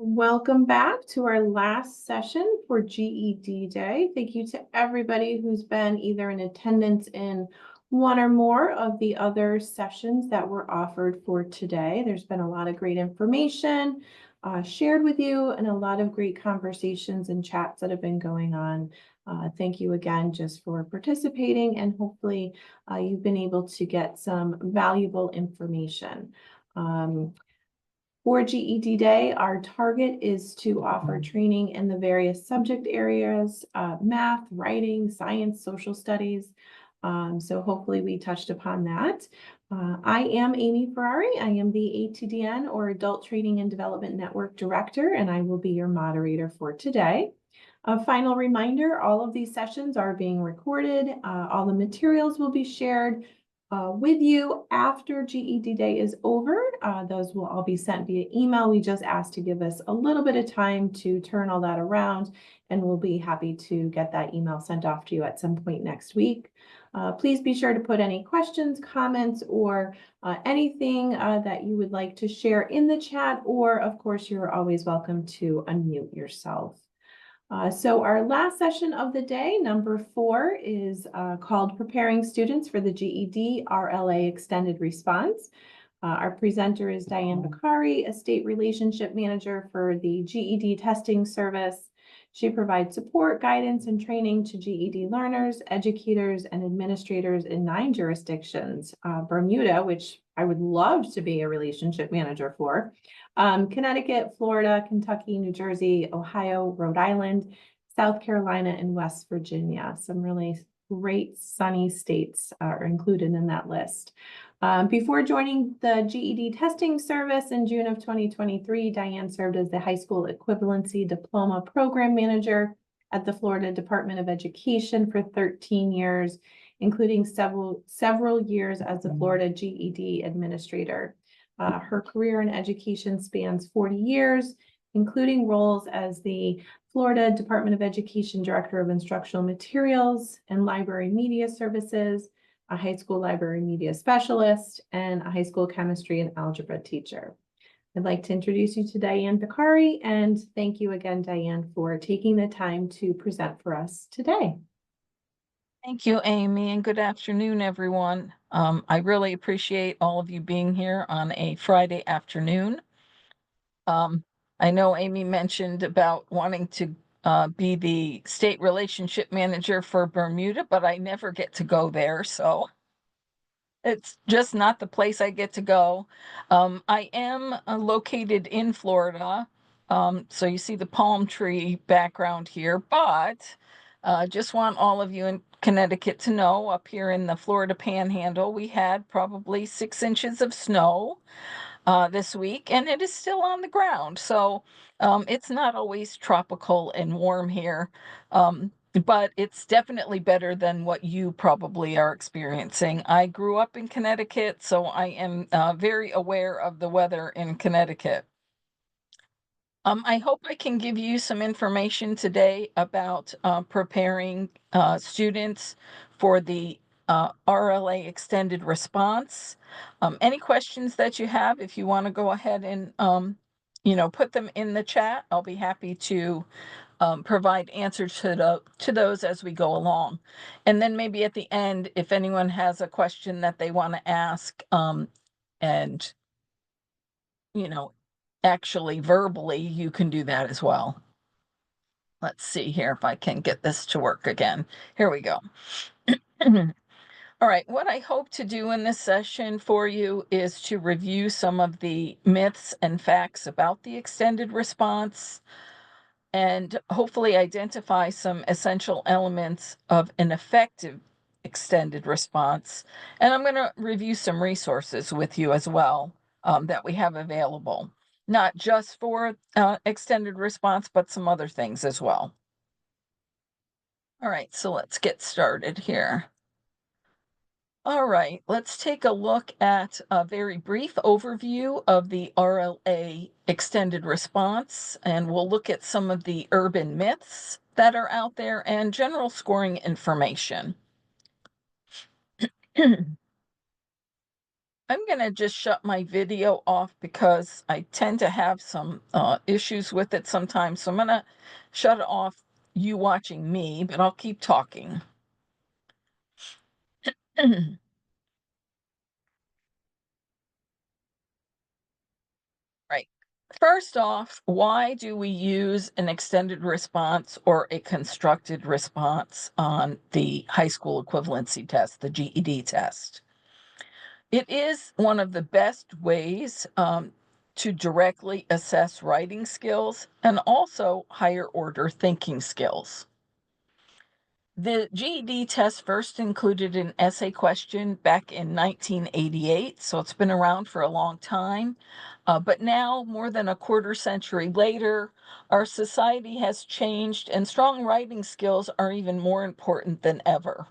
Welcome back to our last session for GED Day. Thank you to everybody who's been either in attendance in one or more of the other sessions that were offered for today. There's been a lot of great information shared with you and a lot of great conversations and chats that have been going on. Thank you again just for participating, and hopefully you've been able to get some valuable information. For GED Day, our target is to offer training in the various subject areas, math, writing, science, social studies. So hopefully we touched upon that. I am Amy Ferrari. I am the ATDN, or Adult Training and Development Network Director, and I will be your moderator for today. A final reminder, all of these sessions are being recorded. All the materials will be shared with you after GED Day is over. Those will all be sent via email. We just asked to give us a little bit of time to turn all that around, and we'll be happy to get that email sent off to you at some point next week. Please be sure to put any questions, comments, or anything that you would like to share in the chat, or of course, you're always welcome to unmute yourself. So our last session of the day, number 4, is called Preparing Students for the GED RLA Extended Response. Our presenter is Diane Bakari, a State Relationship Manager for the GED Testing Service. She provides support, guidance, and training to GED learners, educators, and administrators in 9 jurisdictions. Bermuda, which I would love to be a relationship manager for, Connecticut, Florida, Kentucky, New Jersey, Ohio, Rhode Island, South Carolina, and West Virginia. Some really great sunny states are included in that list. Before joining the GED testing service in June of 2023, Diane served as the high school equivalency diploma program manager at the Florida Department of Education for 13 years, including several years as the Florida GED administrator. Her career in education spans 40 years, including roles as the Florida Department of Education Director of Instructional Materials and Library Media Services, a high school library media specialist, and a high school chemistry and algebra teacher. I'd like to introduce you to Diane Bakari, and thank you again, Diane, for taking the time to present for us today. Thank you, Amy, and good afternoon, everyone. I really appreciate all of you being here on a Friday afternoon. I know Amy mentioned about wanting to be the state relationship manager for Bermuda, but I never get to go there, so it's just not the place I get to go. I am located in Florida, so you see the palm tree background here, but just want all of you in Connecticut to know, up here in the Florida Panhandle, we had probably 6 inches of snow this week, and it is still on the ground. So it's not always tropical and warm here, but it's definitely better than what you probably are experiencing. I grew up in Connecticut, so I am very aware of the weather in Connecticut. I hope I can give you some information today about preparing students for the RLA extended response. Any questions that you have, if you want to go ahead and put them in the chat, I'll be happy to provide answers to those as we go along. And then maybe at the end, if anyone has a question that they want to ask, and actually verbally, you can do that as well. Let's see here if I can get this to work again. Here we go. All right, what I hope to do in this session for you is to review some of the myths and facts about the extended response, and hopefully identify some essential elements of an effective extended response. And I'm going to review some resources with you as well that we have available, not just for extended response, but some other things as well. All right, so let's get started here. All right, let's take a look at a very brief overview of the RLA extended response, and we'll look at some of the urban myths that are out there and general scoring information. I'm gonna just shut my video off because I tend to have some issues with it sometimes. So I'm gonna shut it off, you watching me, but I'll keep talking. Right. First off, why do we use an extended response or a constructed response on the high school equivalency test, the GED test? It is one of the best ways to directly assess writing skills and also higher order thinking skills. The GED test first included an essay question back in 1988, so it's been around for a long time. But now, more than a quarter century later, our society has changed and strong writing skills are even more important than ever.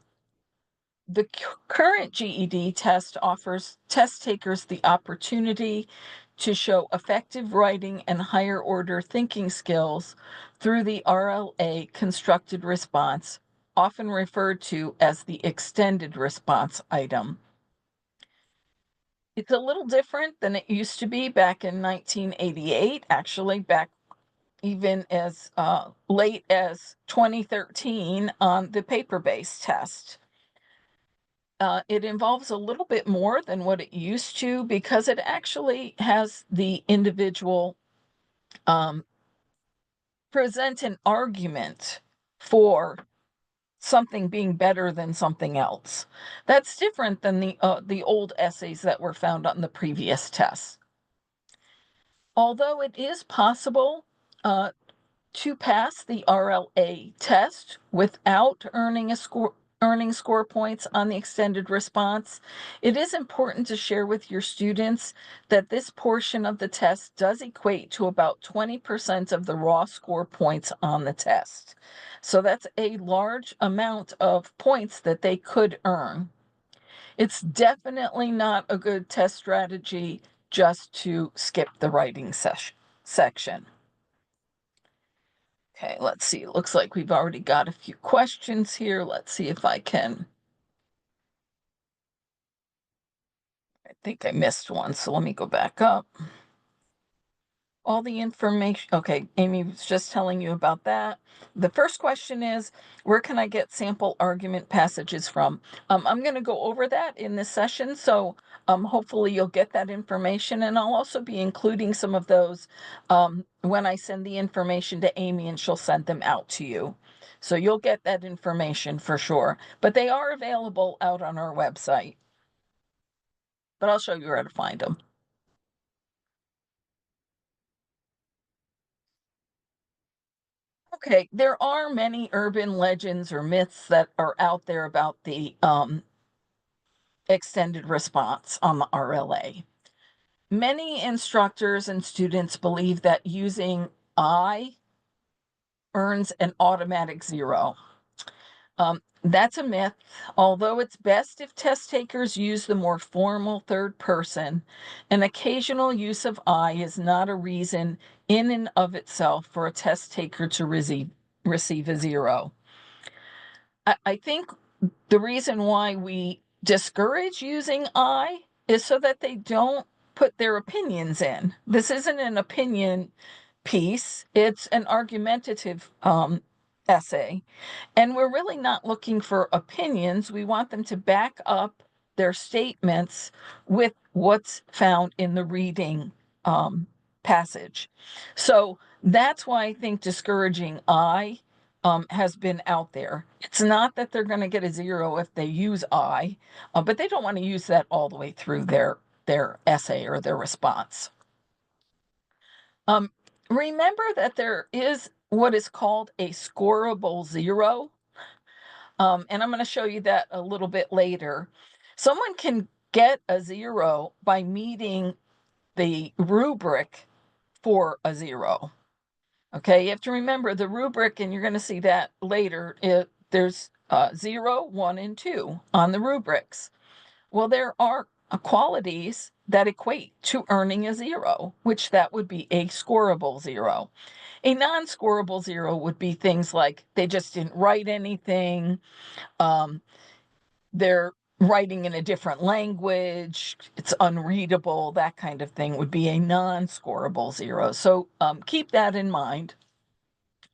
The current GED test offers test takers the opportunity to show effective writing and higher order thinking skills through the RLA constructed response, often referred to as the extended response item. It's a little different than it used to be back in 1988, actually, back even as late as 2013 on the paper based test. It involves a little bit more than what it used to because it actually has the individual um, present an argument for something being better than something else. That's different than the old essays that were found on the previous tests. Although it is possible uh, to pass the RLA test without earning score points on the extended response, it is important to share with your students that this portion of the test does equate to about 20% of the raw score points on the test. So that's a large amount of points that they could earn. It's definitely not a good test strategy just to skip the writing section. Okay, let's see. It looks like we've already got a few questions here. Let's see if I can. I think I missed one, so let me go back up. All the information. Okay, Amy was just telling you about that. The first question is, where can I get sample argument passages from? I'm going to go over that in this session, so hopefully you'll get that information, and I'll also be including some of those when I send the information to Amy, and she'll send them out to you. So you'll get that information for sure, but they are available out on our website. But I'll show you where to find them. Okay, there are many urban legends or myths that are out there about the extended response on the RLA. Many instructors and students believe that using I earns an automatic 0. That's a myth, although it's best if test takers use the more formal third person. An occasional use of I is not a reason in and of itself for a test taker to receive a 0. I think the reason why we discourage using I is so that they don't put their opinions in. This isn't an opinion piece, it's an argumentative essay. And we're really not looking for opinions. We want them to back up their statements with what's found in the reading passage. So that's why I think discouraging I has been out there. It's not that they're going to get a 0 if they use I, but they don't want to use that all the way through their essay or their response. Remember that there is what is called a scoreable 0. And I'm going to show you that a little bit later. Someone can get a 0 by meeting the rubric for a 0. Okay, you have to remember the rubric, and you're going to see that later. There's 0, 1, and 2 on the rubrics. Well, there are qualities that equate to earning a 0, which that would be a scoreable 0. A non-scoreable 0 would be things like they just didn't write anything, um, they're writing in a different language, it's unreadable, that kind of thing would be a non-scorable 0. So keep that in mind,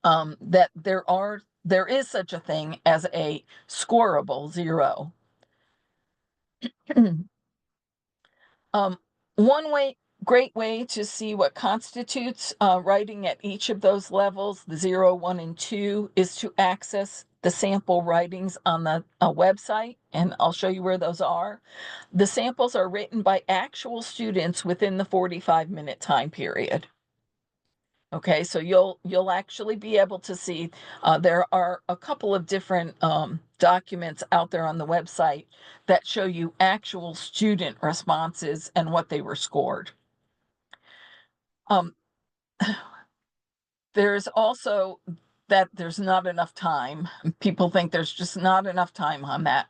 that there is such a thing as a scorable 0. One great way to see what constitutes writing at each of those levels, the 0, 1, and 2, is to access the sample writings on the website, and I'll show you where those are. The samples are written by actual students within the 45-minute time period. Okay, so you'll actually be able to see there are a couple of different documents out there on the website that show you actual student responses and what they were scored. There's also that there's not enough time. People think there's just not enough time on that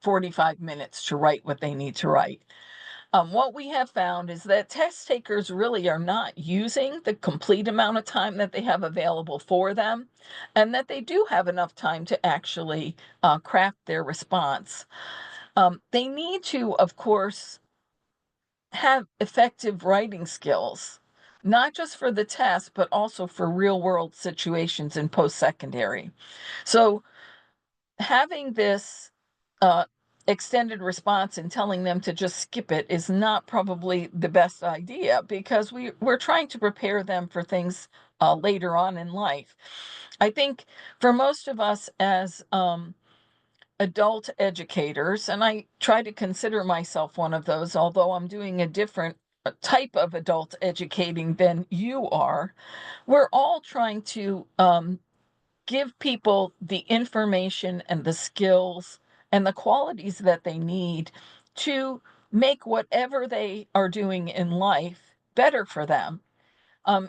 45 minutes to write what they need to write. What we have found is that test takers really are not using the complete amount of time that they have available for them, and that they do have enough time to actually craft their response. They need to, of course, have effective writing skills, not just for the test, but also for real world situations in post-secondary. So having this extended response and telling them to just skip it is not probably the best idea, because we're trying to prepare them for things later on in life. I think for most of us as adult educators, and I try to consider myself one of those, although I'm doing a different type of adult educating than you are, we're all trying to give people the information and the skills and the qualities that they need to make whatever they are doing in life better for them.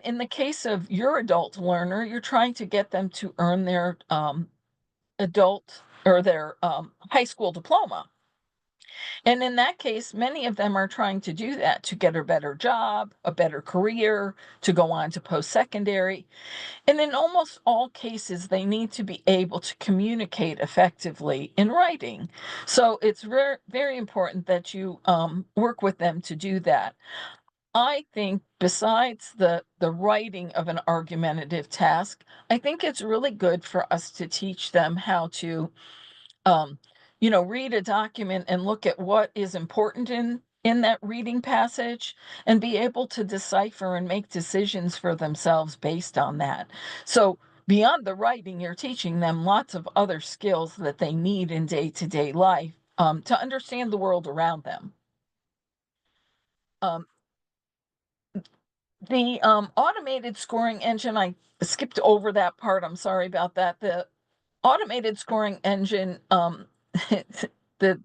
In the case of your adult learner, you're trying to get them to earn their adult or their high school diploma. And in that case, many of them are trying to do that to get a better job, a better career, to go on to post secondary. And in almost all cases, they need to be able to communicate effectively in writing. So it's very, very important that you work with them to do that. I think besides the writing of an argumentative task, I think it's really good for us to teach them how to um, read a document and look at what is important in that reading passage and be able to decipher and make decisions for themselves based on that. So beyond the writing, you're teaching them lots of other skills that they need in day-to-day life to understand the world around them. Um, the automated scoring engine, I skipped over that part. I'm sorry about that. The automated scoring engine, the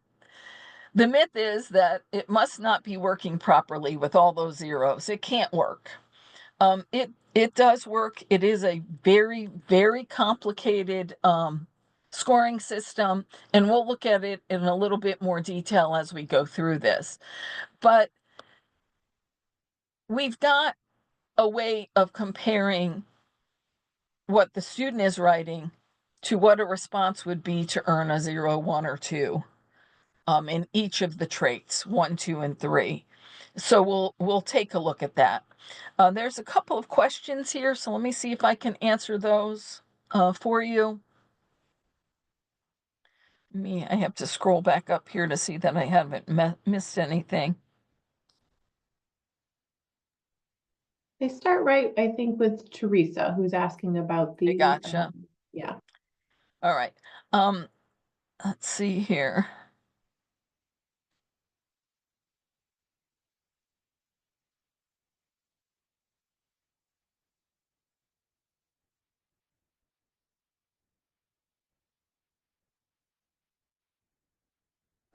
The myth is that it must not be working properly with all those zeros. It can't work. It does work. It is a very, very complicated scoring system, and we'll look at it in a little bit more detail as we go through this. But we've got a way of comparing what the student is writing to what a response would be to earn a 0, 1, or 2. In each of the traits, 1, 2, and 3. So we'll take a look at that. There's a couple of questions here, so let me see if I can answer those for you. I have to scroll back up here to see that I haven't missed anything. They start right, I think, with Teresa, who's asking about I the, gotcha. yeah. All right. Let's see here.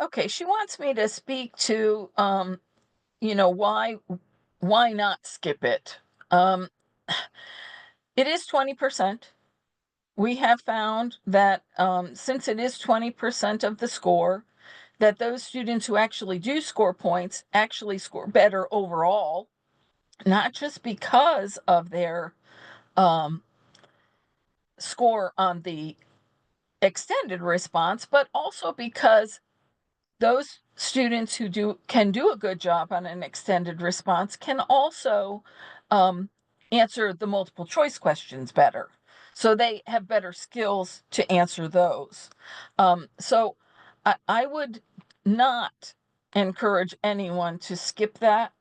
Okay, she wants me to speak to, why not skip it? It is 20%. We have found that since it is 20% of the score, that those students who actually do score points actually score better overall, not just because of their score on the extended response, but also because those students who can do a good job on an extended response can also answer the multiple choice questions better. So they have better skills to answer those. So I would not encourage anyone to skip that.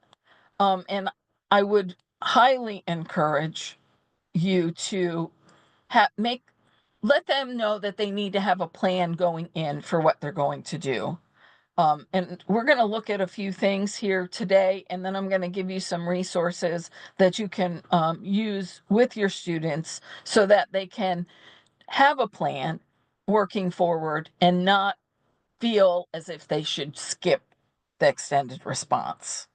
And I would highly encourage you to let them know that they need to have a plan going in for what they're going to do. And we're going to look at a few things here today, and then I'm going to give you some resources that you can use with your students so that they can have a plan working forward and not feel as if they should skip the extended response.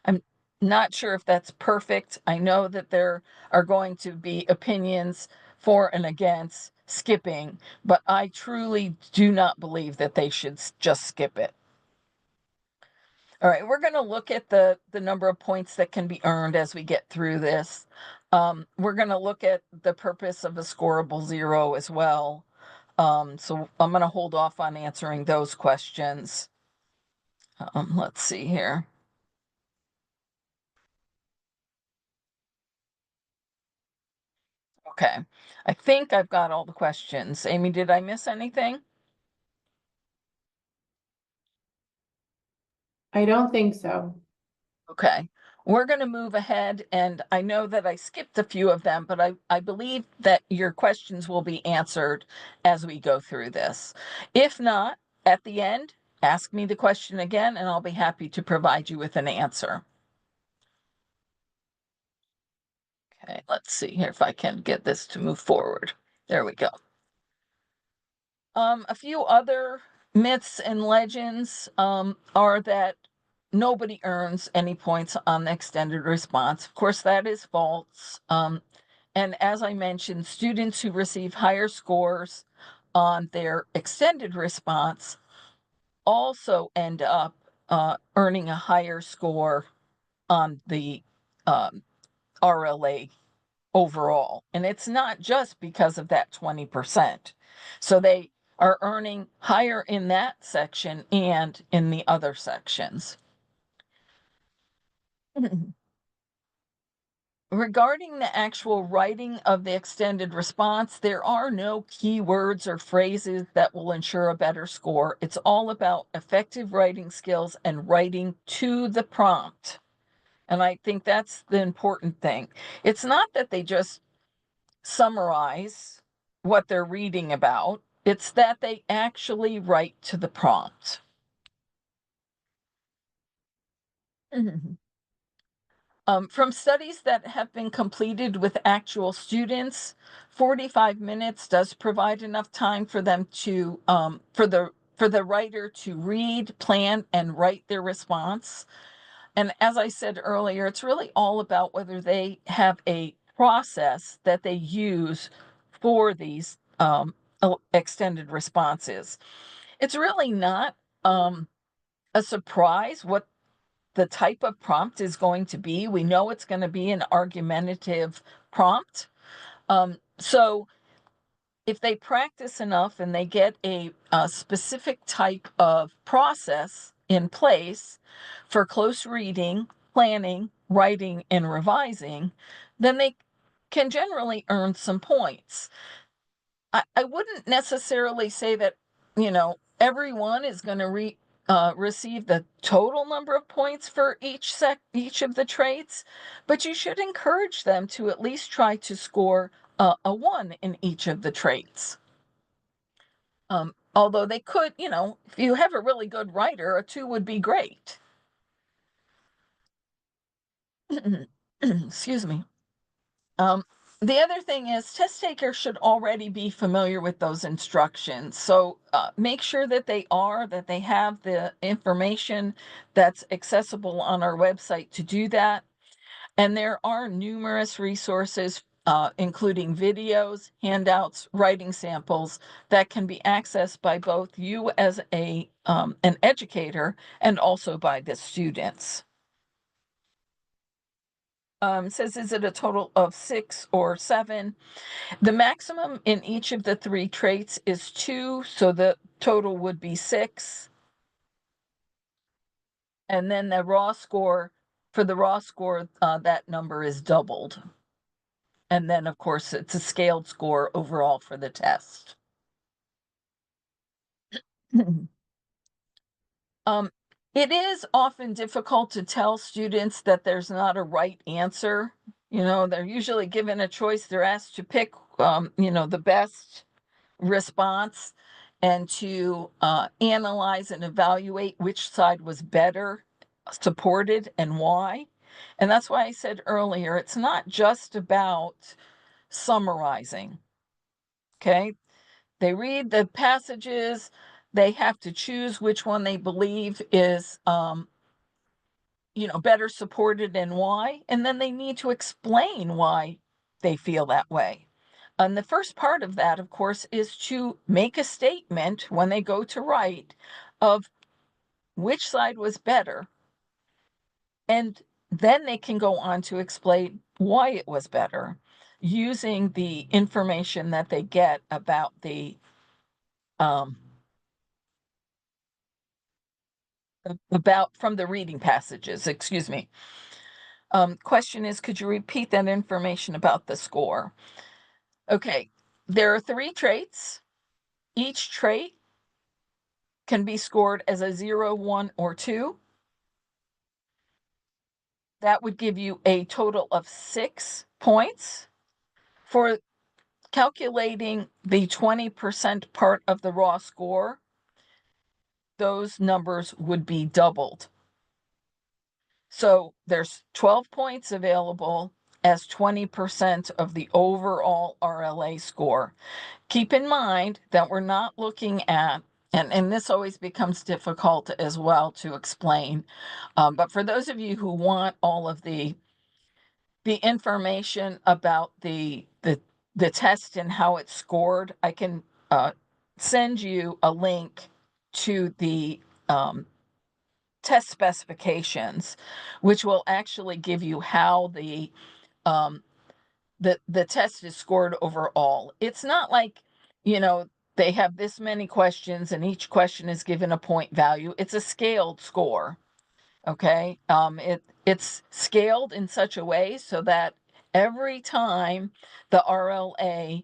I'm not sure if that's perfect. I know that there are going to be opinions for and against skipping, but I truly do not believe that they should just skip it. All right, we're going to look at the number of points that can be earned as we get through this. We're going to look at the purpose of a scoreable zero as well. So I'm going to hold off on answering those questions. Let's see here. Okay, I think I've got all the questions. Amy, did I miss anything? I don't think so. Okay, we're going to move ahead, and I know that I skipped a few of them, but I believe that your questions will be answered as we go through this. If not, at the end, ask me the question again, and I'll be happy to provide you with an answer. Okay, let's see here if I can get this to move forward. There we go. A few other myths and legends are that nobody earns any points on the extended response. Of course, that is false. And as I mentioned, students who receive higher scores on their extended response also end up earning a higher score on the RLA overall. And it's not just because of that 20%. So they are earning higher in that section and in the other sections. Regarding the actual writing of the extended response, there are no keywords or phrases that will ensure a better score. It's all about effective writing skills and writing to the prompt. And I think that's the important thing. It's not that they just summarize what they're reading about, it's that they actually write to the prompt. From studies that have been completed with actual students, 45 minutes does provide enough time for them to for the writer to read, plan, and write their response. And as I said earlier, it's really all about whether they have a process that they use for these extended responses. It's really not a surprise what the type of prompt is going to be. We know it's going to be an argumentative prompt. So if they practice enough and they get a specific type of process in place for close reading, planning, writing, and revising, then they can generally earn some points. I wouldn't necessarily say that, everyone is going to receive the total number of points for each of the traits, but you should encourage them to at least try to score a 1 in each of the traits. Although they could, if you have a really good writer, a 2 would be great. Excuse me. The other thing is test takers should already be familiar with those instructions. So make sure that they have the information that's accessible on our website to do that. And there are numerous resources, including videos, handouts, writing samples that can be accessed by both you as an educator and also by the students. Says, is it a total of 6 or 7? The maximum in each of the 3 traits is 2, so the total would be 6. And then the raw score, for the raw score, that number is doubled. And then, of course, it's a scaled score overall for the test. Um, it is often difficult to tell students that there's not a right answer. They're usually given a choice. They're asked to pick, the best response and to analyze and evaluate which side was better supported and why. And that's why I said earlier, it's not just about summarizing. Okay. They read the passages, they have to choose which one they believe is better supported and why, and then they need to explain why they feel that way. And the first part of that, of course, is to make a statement when they go to write of which side was better, and then they can go on to explain why it was better using the information that they get about the um, about from the reading passages. Excuse me. Question is, could you repeat that information about the score? Okay, there are 3 traits. Each trait can be scored as a 0, 1, or 2. That would give you a total of 6 points. For calculating the 20% part of the raw score, those numbers would be doubled. So there's 12 points available as 20% of the overall RLA score. Keep in mind that we're not looking at, and this always becomes difficult as well to explain, but for those of you who want all of the information about the test and how it's scored, I can send you a link to the test specifications, which will actually give you how um, the test is scored overall. It's not like, they have this many questions and each question is given a point value. It's a scaled score. Okay. It's scaled in such a way so that every time the RLA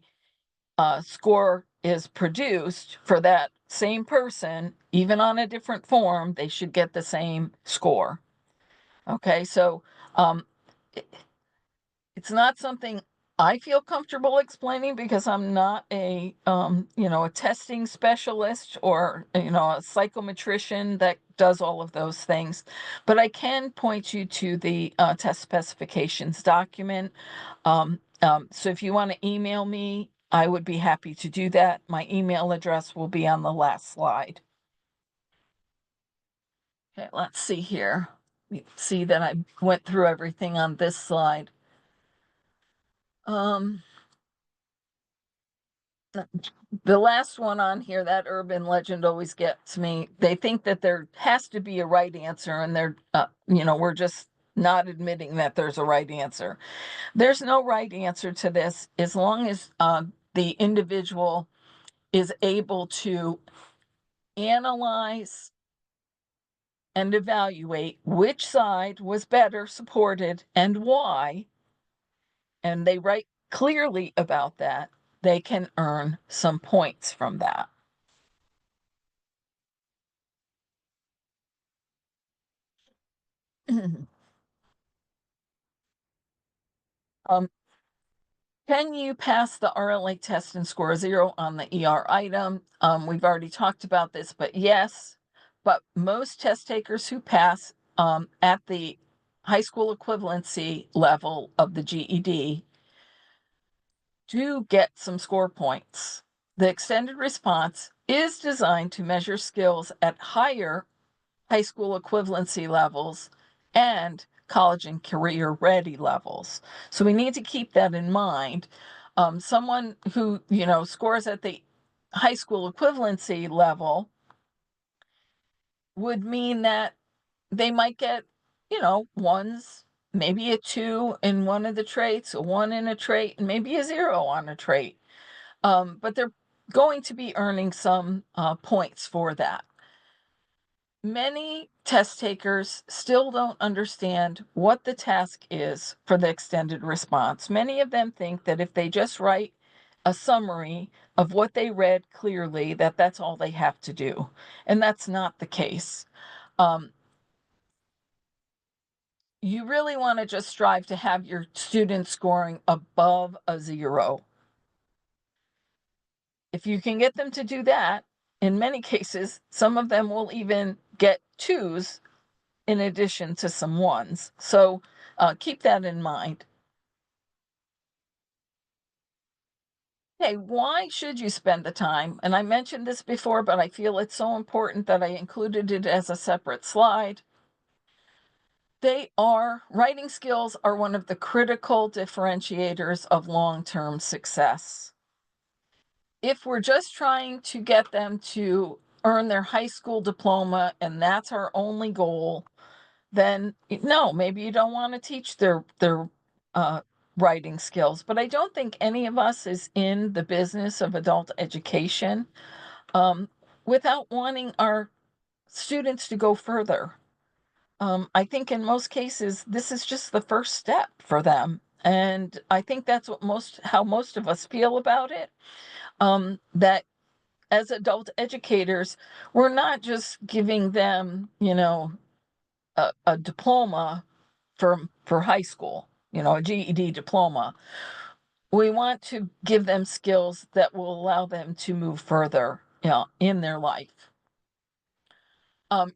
score is produced for that same person, even on a different form, they should get the same score. Okay, so um, it's not something I feel comfortable explaining because I'm not a testing specialist or, a psychometrician that does all of those things. But I can point you to the test specifications document. So if you want to email me, I would be happy to do that. My email address will be on the last slide. Okay, let's see here. You see that I went through everything on this slide. Um, the last one on here, that urban legend always gets me. They think that there has to be a right answer, and we're just not admitting that there's a right answer. There's no right answer to this as long as the individual is able to analyze and evaluate which side was better supported and why, and they write clearly about that, they can earn some points from that. um, can you pass the RLA test and score a 0 on the ER item? We've already talked about this, but yes, but most test takers who pass at the high school equivalency level of the GED do get some score points. The extended response is designed to measure skills at higher high school equivalency levels and college and career ready levels. So we need to keep that in mind. Someone who, scores at the high school equivalency level would mean that they might get, ones, maybe a 2 in one of the traits, a 1 in a trait, and maybe a 0 on a trait. But they're going to be earning some points for that. Many test takers still don't understand what the task is for the extended response. Many of them think that if they just write a summary of what they read clearly, that that's all they have to do. And that's not the case. Um, you really want to just strive to have your students scoring above a 0. If you can get them to do that, in many cases, some of them will even get 2s in addition to some 1s. So keep that in mind. Okay, why should you spend the time? And I mentioned this before, but I feel it's so important that I included it as a separate slide. Writing skills are one of the critical differentiators of long-term success. If we're just trying to get them to earn their high school diploma and that's our only goal, then no, maybe you don't want to teach their uh, writing skills. But I don't think any of us is in the business of adult education um, without wanting our students to go further. I think in most cases, this is just the first step for them. And I think that's how most of us feel about it. That as adult educators, we're not just giving them, a diploma for high school, a GED diploma. We want to give them skills that will allow them to move further, in their life.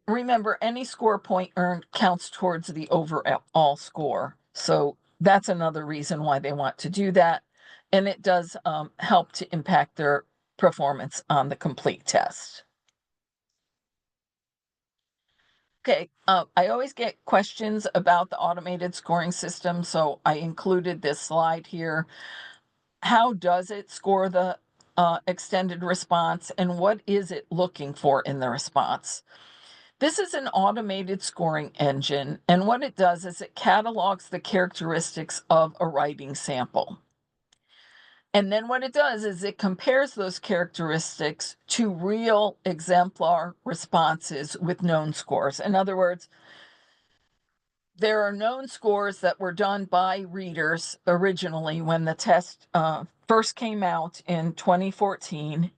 Remember, any score point earned counts towards the overall score. So that's another reason why they want to do that. And it does help to impact their performance on the complete test. Okay, I always get questions about the automated scoring system, so I included this slide here. How does it score the extended response, and what is it looking for in the response? This is an automated scoring engine, and what it does is it catalogs the characteristics of a writing sample. And then what it does is it compares those characteristics to real exemplar responses with known scores. In other words, there are known scores that were done by readers originally when the test first came out in 2014.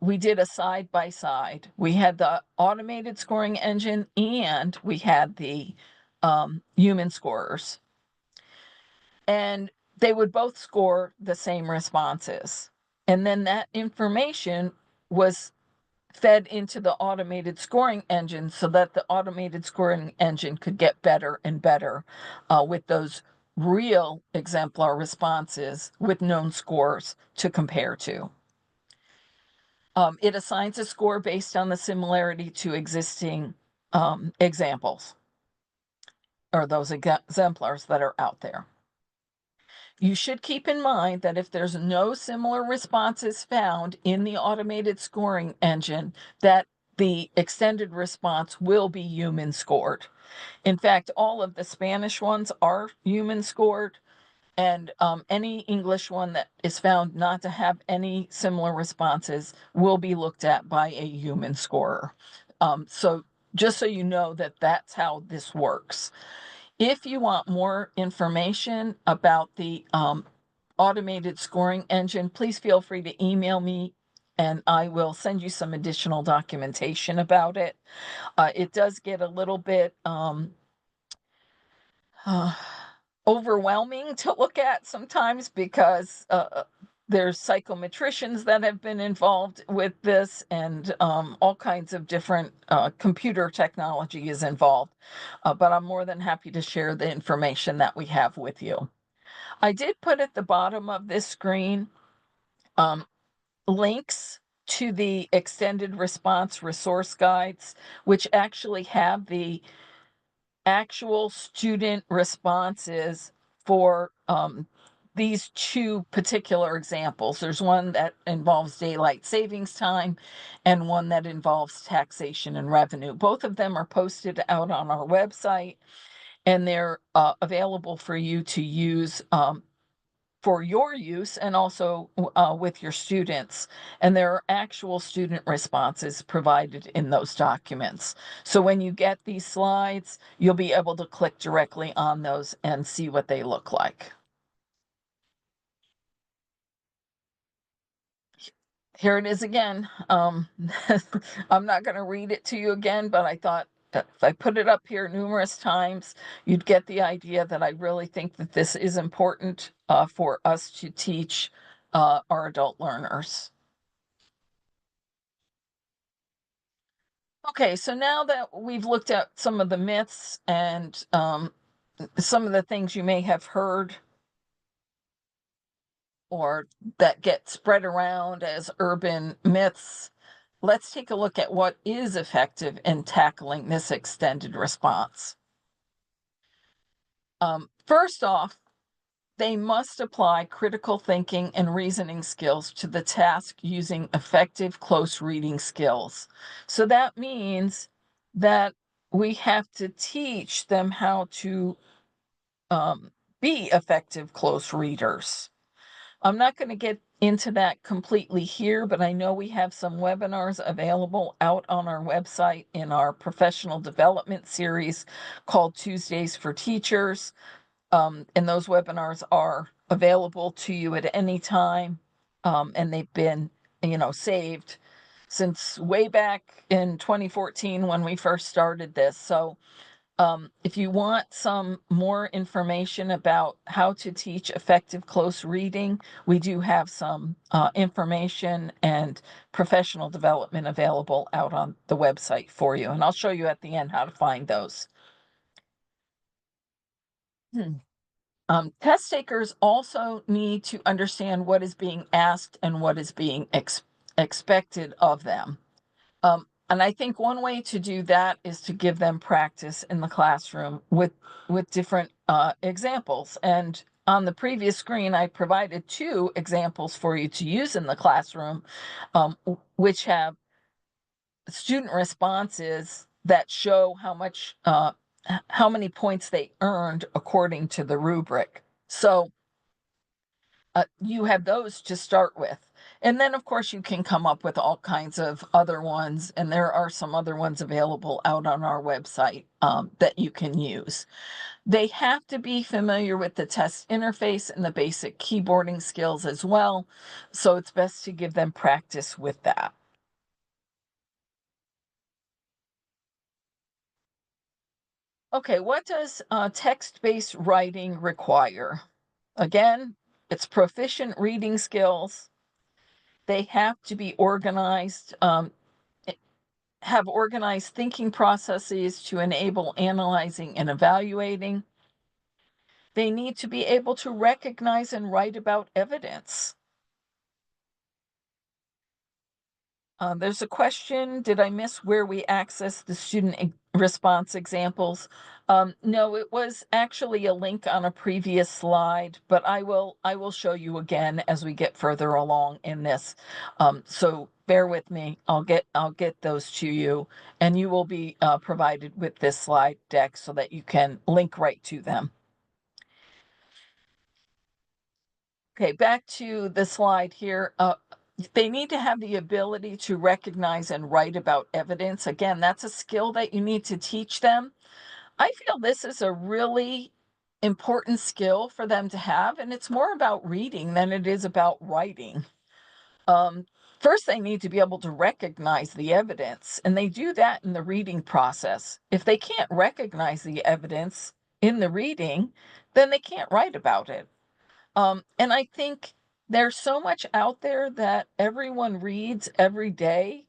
We did a side by side. We had the automated scoring engine and we had the human scorers. And they would both score the same responses. And then that information was fed into the automated scoring engine so that the automated scoring engine could get better and better with those real exemplar responses with known scores to compare to. It assigns a score based on the similarity to existing examples or those exemplars that are out there. You should keep in mind that if there's no similar responses found in the automated scoring engine, that the extended response will be human scored. In fact, all of the Spanish ones are human scored, and any English one that is found not to have any similar responses will be looked at by a human scorer. So just so you know that that's how this works. If you want more information about the automated scoring engine, please feel free to email me and I will send you some additional documentation about it. It does get a little bit uh, overwhelming to look at sometimes because there's psychometricians that have been involved with this and all kinds of different computer technology is involved. But I'm more than happy to share the information that we have with you. I did put at the bottom of this screen um, links to the extended response resource guides, which actually have the actual student responses for these two particular examples. There's one that involves daylight savings time and one that involves taxation and revenue. Both of them are posted out on our website and they're available for you to use for your use and also with your students. And there are actual student responses provided in those documents. So when you get these slides, you'll be able to click directly on those and see what they look like. Here it is again. I'm not going to read it to you again, but I thought that if I put it up here numerous times, you'd get the idea that I really think that this is important for us to teach our adult learners. Okay, so now that we've looked at some of the myths and some of the things you may have heard or that get spread around as urban myths, let's take a look at what is effective in tackling this extended response. First off, they must apply critical thinking and reasoning skills to the task using effective close reading skills. So that means that we have to teach them how to be effective close readers. I'm not going to get into that completely here, but I know we have some webinars available out on our website in our professional development series called Tuesdays for Teachers. And those webinars are available to you at any time. And they've been, saved since way back in 2014 when we first started this. So if you want some more information about how to teach effective close reading, we do have some information and professional development available out on the website for you. And I'll show you at the end how to find those. Test takers also need to understand what is being asked and what is being expected of them. And I think one way to do that is to give them practice in the classroom with different examples. And on the previous screen, I provided 2 examples for you to use in the classroom, which have student responses that show how many points they earned according to the rubric. So you have those to start with. And then, of course, you can come up with all kinds of other ones. And there are some other ones available out on our website that you can use. They have to be familiar with the test interface and the basic keyboarding skills as well. So it's best to give them practice with that. Okay, what does text-based writing require? Again, it's proficient reading skills. They have to be organized, have organized thinking processes to enable analyzing and evaluating. They need to be able to recognize and write about evidence. There's a question, did I miss where we access the student response examples? No, it was actually a link on a previous slide, but I will show you again as we get further along in this. So bear with me. I'll get those to you, and you will be provided with this slide deck so that you can link right to them. Okay, back to the slide here. They need to have the ability to recognize and write about evidence. Again, that's a skill that you need to teach them. I feel this is a really important skill for them to have, and it's more about reading than it is about writing. First, they need to be able to recognize the evidence, and they do that in the reading process. If they can't recognize the evidence in the reading, then they can't write about it. And I think there's so much out there that everyone reads every day,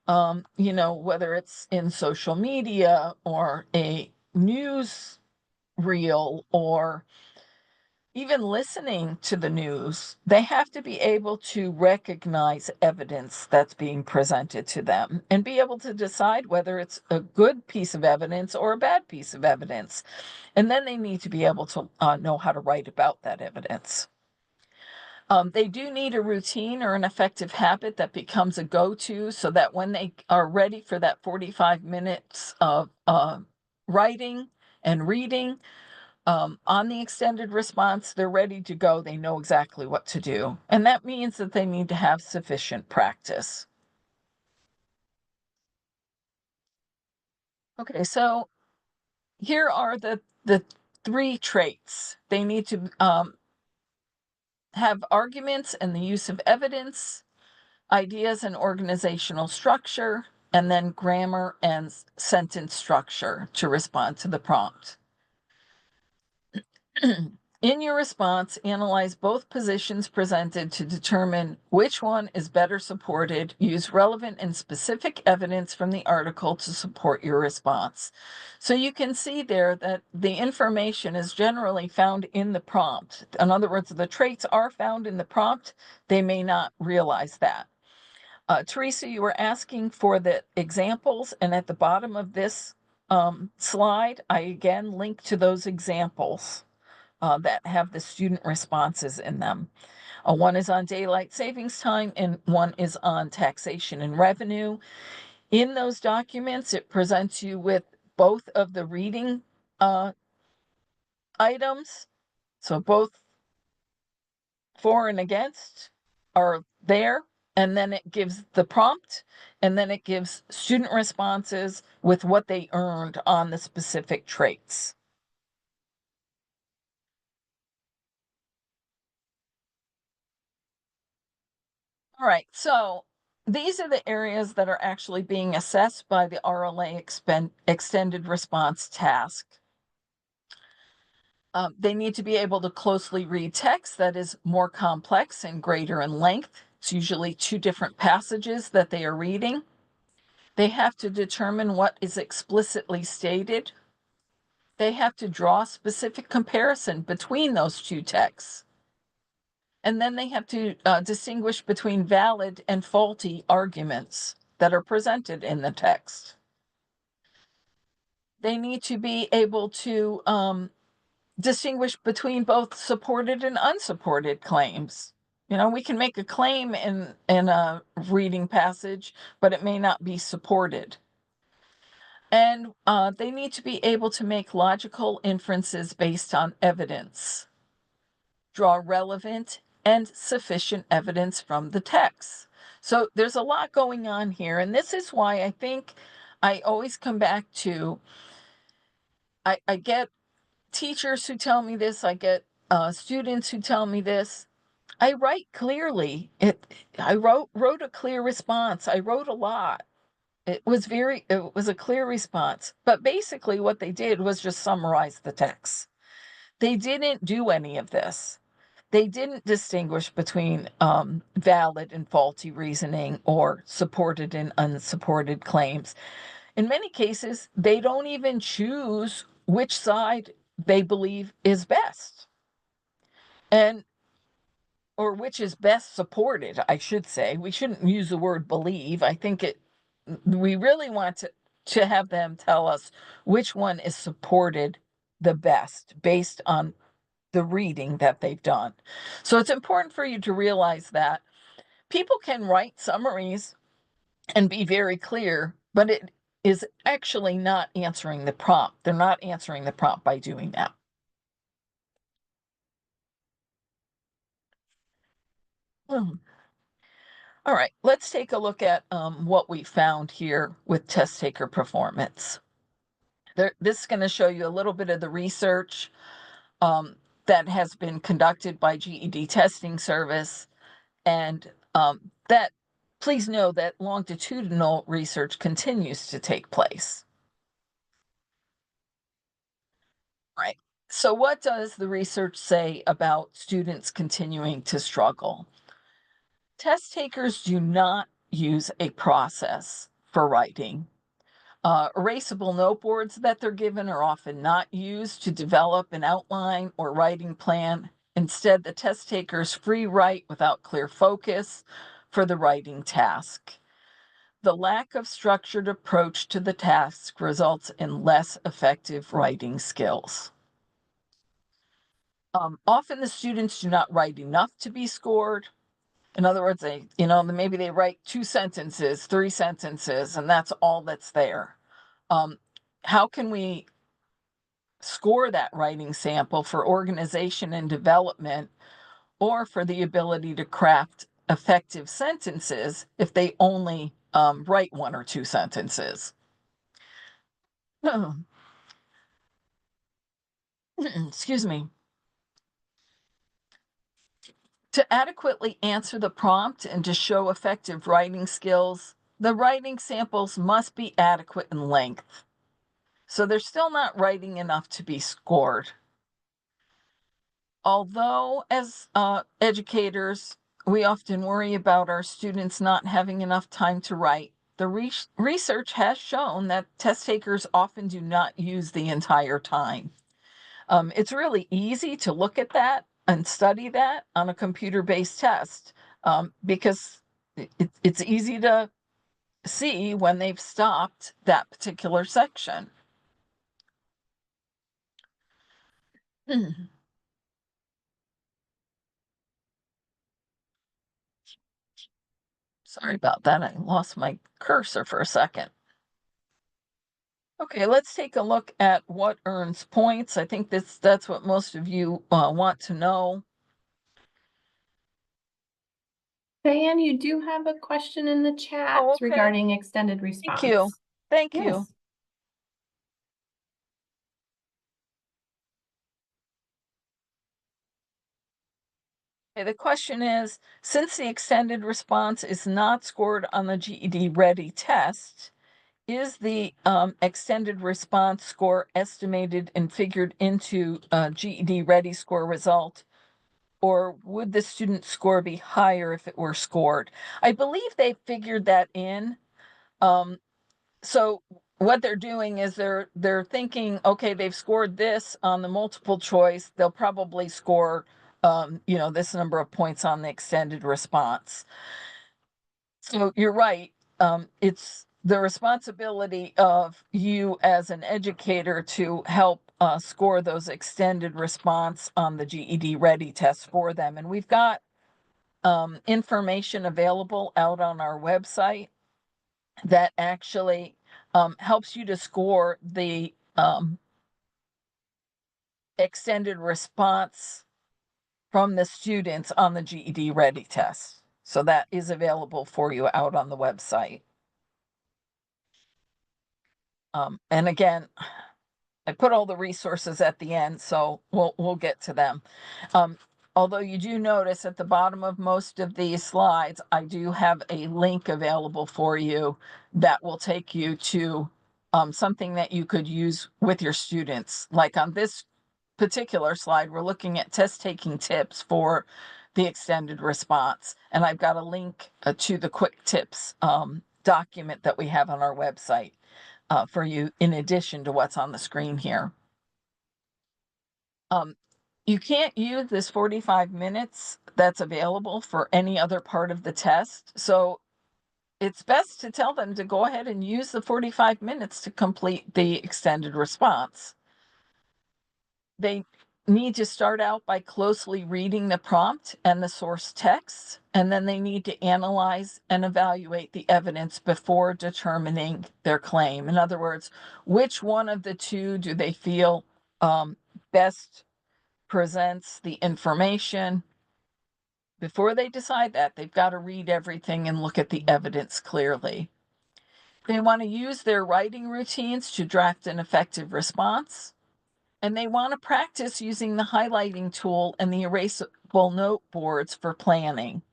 whether it's in social media or a news reel or even listening to the news, they have to be able to recognize evidence that's being presented to them and be able to decide whether it's a good piece of evidence or a bad piece of evidence. And then they need to be able to know how to write about that evidence. They do need a routine or an effective habit that becomes a go-to so that when they are ready for that 45 minutes of writing and reading, On the extended response, they're ready to go. They know exactly what to do. And that means that they need to have sufficient practice. Okay, so here are the three traits. They need to have arguments and the use of evidence, ideas and organizational structure, and then grammar and sentence structure to respond to the prompt. In your response, analyze both positions presented to determine which one is better supported. Use relevant and specific evidence from the article to support your response. So you can see there that the information is generally found in the prompt. In other words, the traits are found in the prompt. They may not realize that. Teresa, you were asking for the examples, and at the bottom of this slide, I again link to those examples that have the student responses in them. One is on daylight savings time and one is on taxation and revenue. In those documents, it presents you with both of the reading items. So both for and against are there. And then it gives the prompt, and then it gives student responses with what they earned on the specific traits. All right, so these are the areas that are actually being assessed by the RLA extended response task. They need to be able to closely read text that is more complex and greater in length. It's usually two different passages that they are reading. They have to determine what is explicitly stated. They have to draw specific comparison between those two texts. And then they have to distinguish between valid and faulty arguments that are presented in the text. They need to be able to distinguish between both supported and unsupported claims. You know, we can make a claim in a reading passage, but it may not be supported. And they need to be able to make logical inferences based on evidence, draw relevant and sufficient evidence from the text. So there's a lot going on here. And this is why I think I always come back to I get teachers who tell me this, I get students who tell me this. I write clearly. I wrote a clear response. I wrote a lot. It was a clear response. But basically what they did was just summarize the text. They didn't do any of this. They didn't distinguish between valid and faulty reasoning or supported and unsupported claims. In many cases, they don't even choose which side they believe is best. And or which is best supported, I should say. We shouldn't use the word believe. I think we really want to have them tell us which one is supported the best based on the reading that they've done. So it's important for you to realize that people can write summaries and be very clear, but it is actually not answering the prompt. They're not answering the prompt by doing that. Hmm. All right, let's take a look at what we found here with test taker performance. This is going to show you a little bit of the research um, that has been conducted by GED Testing Service, and that please know that longitudinal research continues to take place. Right. So what does the research say about students continuing to struggle? Test takers do not use a process for writing. Erasable noteboards that they're given are often not used to develop an outline or writing plan. Instead, the test takers free write without clear focus for the writing task. The lack of structured approach to the task results in less effective writing skills. Often the students do not write enough to be scored. In other words, maybe they write 2 sentences, 3 sentences, and that's all that's there. How can we score that writing sample for organization and development or for the ability to craft effective sentences if they only write one or two sentences. Excuse me. To adequately answer the prompt and to show effective writing skills, the writing samples must be adequate in length. So they're still not writing enough to be scored. Although, as educators, we often worry about our students not having enough time to write, the research has shown that test takers often do not use the entire time. It's really easy to look at that and study that on a computer-based test because it's easy to see when they've stopped that particular section. Sorry about that. I lost my cursor for a second. Okay, let's take a look at what earns points. I think that's what most of you want to know. Diane, you do have a question in the chat Oh, okay. regarding extended response. Thank you. Thank you. Yes. Okay, the question is, since the extended response is not scored on the GED Ready test, is the extended response score estimated and figured into GED Ready score result? Or would the student score be higher if it were scored? I believe they figured that in. So what they're doing is they're thinking, okay, they've scored this on the multiple choice. They'll probably score, this number of points on the extended response. So you're right. It's the responsibility of you as an educator to help score those extended response on the GED Ready test for them. And we've got information available out on our website that actually helps you to score the extended response from the students on the GED Ready test. So that is available for you out on the website. And again, I put all the resources at the end, so we'll get to them. Although you do notice at the bottom of most of these slides, I do have a link available for you that will take you to something that you could use with your students. Like on this particular slide, we're looking at test taking tips for the extended response. And I've got a link to the quick tips document that we have on our website for you in addition to what's on the screen here. You can't use this 45 minutes that's available for any other part of the test. So it's best to tell them to go ahead and use the 45 minutes to complete the extended response. They need to start out by closely reading the prompt and the source text, and then they need to analyze and evaluate the evidence before determining their claim. In other words, which one of the two do they feel best presents the information? Before they decide that, they've got to read everything and look at the evidence clearly. They want to use their writing routines to draft an effective response. And they want to practice using the highlighting tool and the erasable note boards for planning.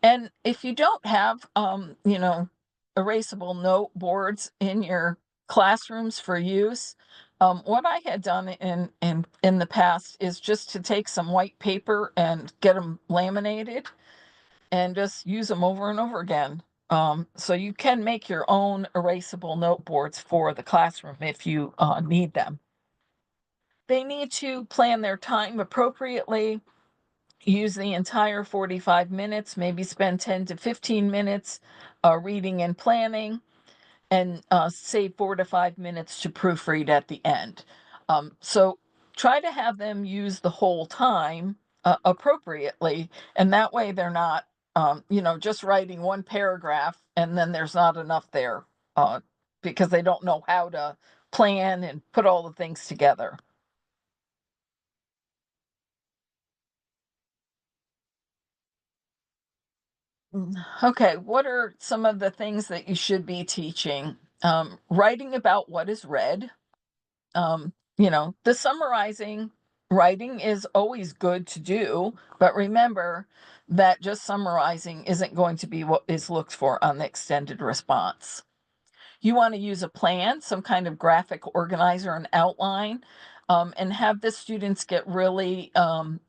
And if you don't have, erasable note boards in your classrooms for use, what I had done in the past is just to take some white paper and get them laminated and just use them over and over again. So you can make your own erasable note boards for the classroom if you need them. They need to plan their time appropriately, use the entire 45 minutes, maybe spend 10 to 15 minutes reading and planning, and save 4 to 5 minutes to proofread at the end. So try to have them use the whole time appropriately, and that way they're not, just writing one paragraph and then there's not enough there because they don't know how to plan and put all the things together. Okay, what are some of the things that you should be teaching? Writing about what is read. The summarizing writing is always good to do, but remember that just summarizing isn't going to be what is looked for on the extended response. You want to use a plan, some kind of graphic organizer and outline, and have the students get really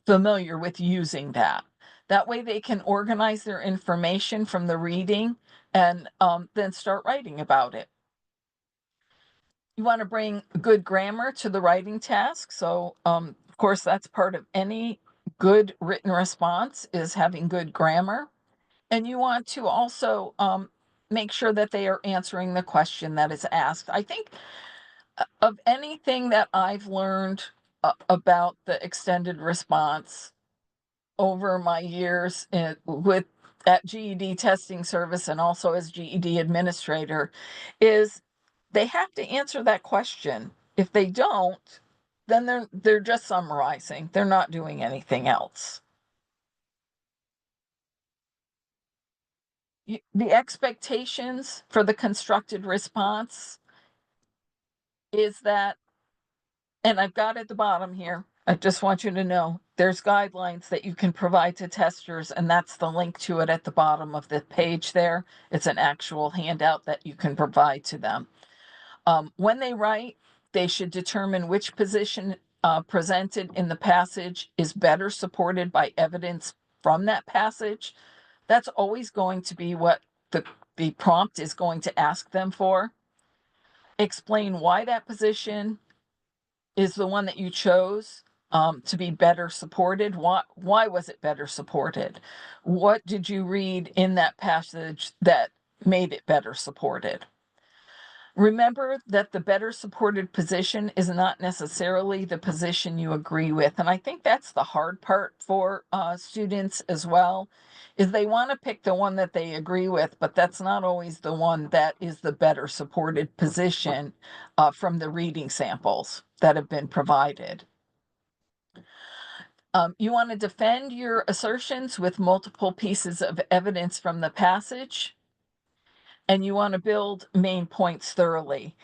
familiar with using that. That way they can organize their information from the reading and then start writing about it. You want to bring good grammar to the writing task. So, of course, that's part of any good written response is having good grammar. And you want to also make sure that they are answering the question that is asked. I think of anything that I've learned about the extended response over my years with at GED testing service and also as GED administrator is they have to answer that question. If they don't, then they're just summarizing. They're not doing anything else. The expectations for the constructed response is that, and I've got at the bottom here, I just want you to know there's guidelines that you can provide to testers, and that's the link to it at the bottom of the page there. It's an actual handout that you can provide to them. When they write, they should determine which position presented in the passage is better supported by evidence from that passage. That's always going to be what the prompt is going to ask them for. Explain why that position is the one that you chose to be better supported. Why was it better supported? What did you read in that passage that made it better supported? Remember that the better supported position is not necessarily the position you agree with. And I think that's the hard part for students as well, is they want to pick the one that they agree with, but that's not always the one that is the better supported position from the reading samples that have been provided. You want to defend your assertions with multiple pieces of evidence from the passage, and you want to build main points thoroughly.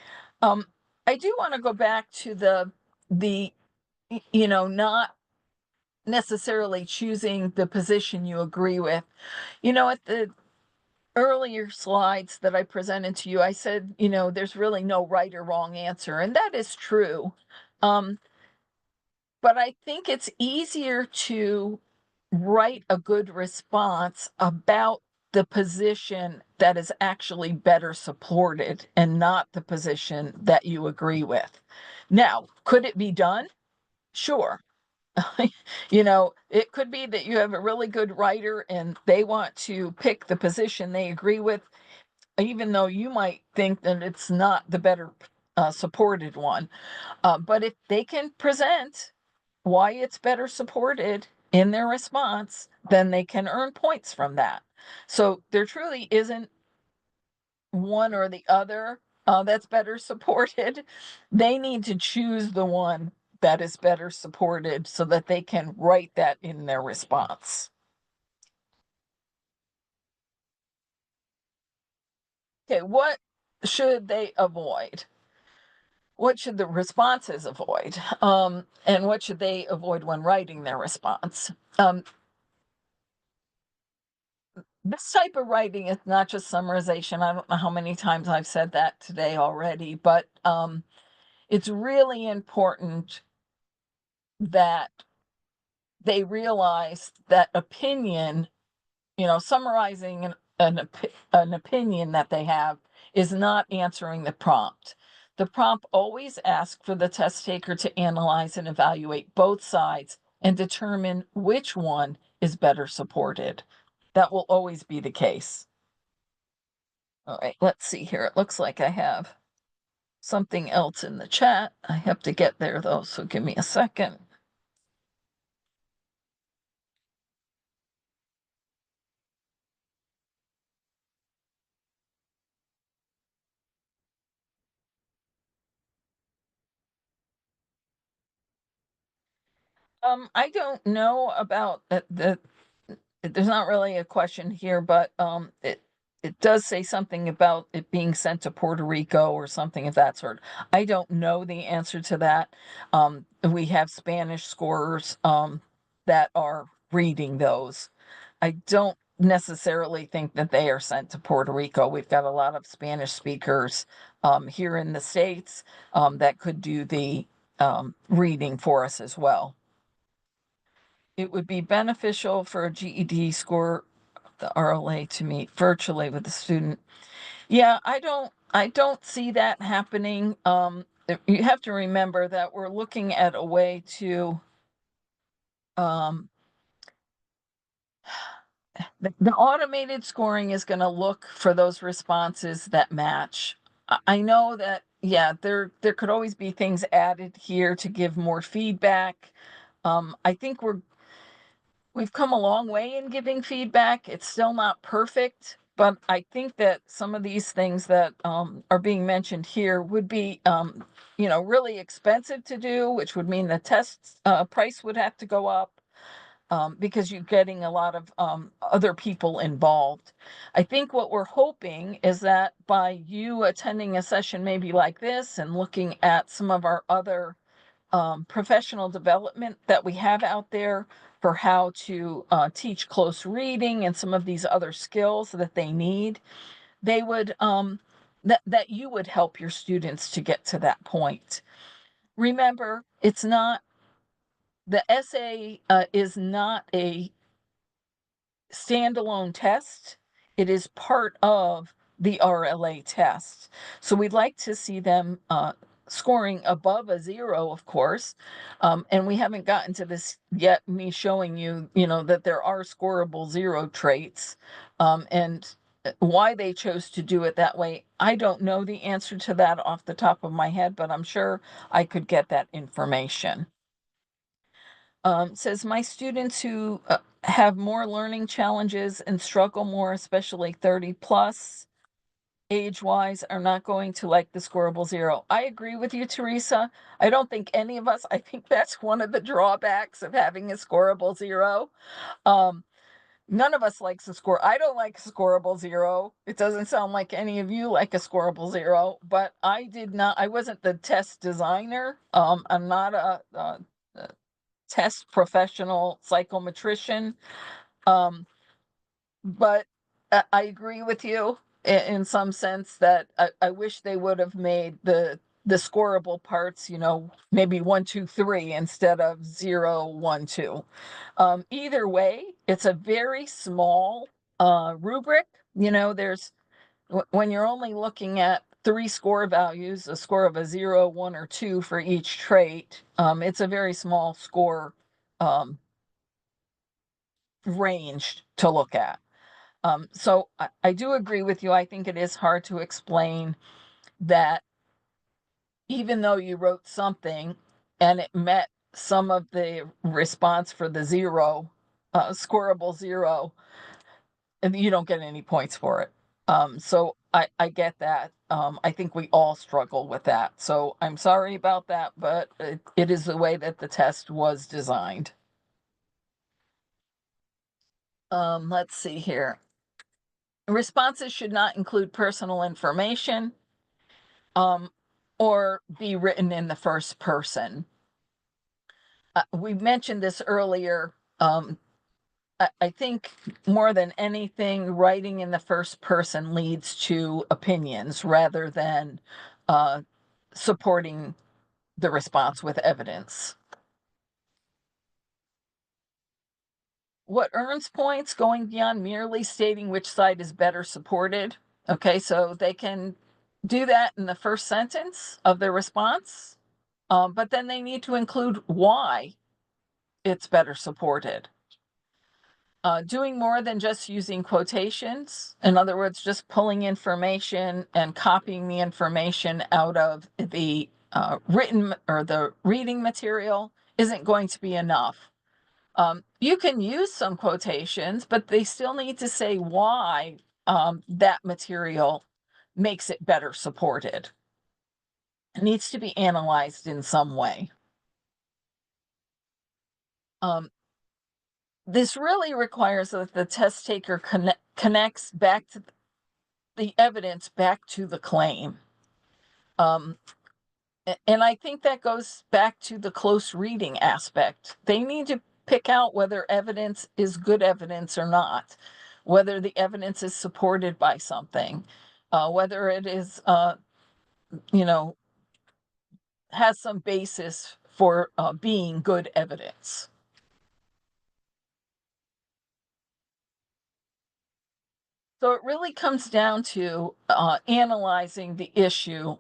Um, I do want to go back to the not necessarily choosing the position you agree with. At the earlier slides that I presented to you, I said, there's really no right or wrong answer, and that is true. But I think it's easier to write a good response about the position that is actually better supported and not the position that you agree with. Now, could it be done? Sure. It could be that you have a really good writer and they want to pick the position they agree with, even though you might think that it's not the better supported one. But if they can present why it's better supported in their response, then they can earn points from that. So there truly isn't one or the other that's better supported. They need to choose the one that is better supported so that they can write that in their response. Okay, what should they avoid? What should the responses avoid? And what should they avoid when writing their response? This type of writing is not just summarization. I don't know how many times I've said that today already, but it's really important that they realize that opinion, summarizing an opinion that they have is not answering the prompt. The prompt always asks for the test taker to analyze and evaluate both sides and determine which one is better supported. That will always be the case. All right, let's see here. It looks like I have something else in the chat. I have to get there though, so give me a second. I don't know about the there's not really a question here, but it does say something about it being sent to Puerto Rico or something of that sort. I don't know the answer to that. We have Spanish scorers that are reading those. I don't necessarily think that they are sent to Puerto Rico. We've got a lot of Spanish speakers here in the States that could do the reading for us as well. It would be beneficial for a GED score, the RLA, to meet virtually with the student. Yeah, I don't see that happening. You have to remember that we're looking at a way to um, the automated scoring is going to look for those responses that match. I know that, yeah, there could always be things added here to give more feedback. I think we've come a long way in giving feedback. It's still not perfect, but I think that some of these things that are being mentioned here would be, really expensive to do, which would mean the test price would have to go up because you're getting a lot of other people involved. I think what we're hoping is that by you attending a session maybe like this and looking at some of our other professional development that we have out there for how to teach close reading and some of these other skills that they need, they would that you would help your students to get to that point. Remember, it's not the essay is not a standalone test. It is part of the RLA test. So we'd like to see them scoring above a 0, of course. And we haven't gotten to this yet, me showing you, that there are scoreable 0 traits. And why they chose to do it that way, I don't know the answer to that off the top of my head, but I'm sure I could get that information. Says my students who have more learning challenges and struggle more, especially 30 plus age wise, are not going to like the scoreable 0. I agree with you, Teresa. I don't think any of us, I think that's one of the drawbacks of having a scoreable 0. Um, None of us likes a score. I don't like a scoreable 0. It doesn't sound like any of you like a scoreable 0, but I wasn't the test designer. I'm not a test professional psychometrician. Um, but I agree with you in some sense that I wish they would have made the scoreable parts, maybe 1, 2, 3 instead of 0, 1, 2. Either way, it's a very small rubric. There's when you're only looking at 3 score values, a score of a 0, 1, or 2 for each trait, it's a very small score um, range to look at. So I do agree with you. I think it is hard to explain that even though you wrote something and it met some of the response for the 0, scoreable 0, and you don't get any points for it. So I get that. I think we all struggle with that. So I'm sorry about that, but it is the way that the test was designed. Let's see here. Responses should not include personal information or be written in the first person. We mentioned this earlier. I think more than anything, writing in the first person leads to opinions rather than uh, supporting the response with evidence. What earns points going beyond merely stating which side is better supported? Okay, so they can do that in the first sentence of their response, but then they need to include why it's better supported. Doing more than just using quotations, in other words, just pulling information and copying the information out of the written or the reading material isn't going to be enough. You can use some quotations, but they still need to say why that material makes it better supported. It needs to be analyzed in some way. Um, This really requires that the test taker connects back to the evidence back to the claim. Um, and I think that goes back to the close reading aspect. They need to pick out whether evidence is good evidence or not, whether the evidence is supported by something, whether it is, you know, has some basis for being good evidence. So it really comes down to analyzing the issue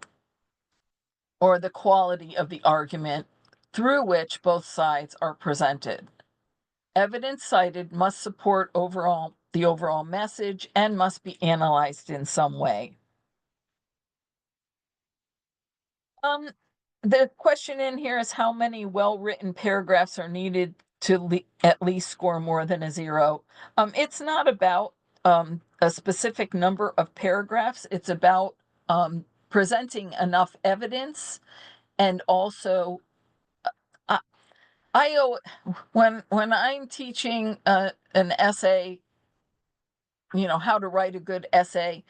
or the quality of the argument through which both sides are presented. Evidence cited must support the overall message and must be analyzed in some way. Um, the question in here is how many well-written paragraphs are needed to at least score more than a 0. It's not about a specific number of paragraphs. It's about presenting enough evidence, and also uh, when I'm teaching an essay, how to write a good essay,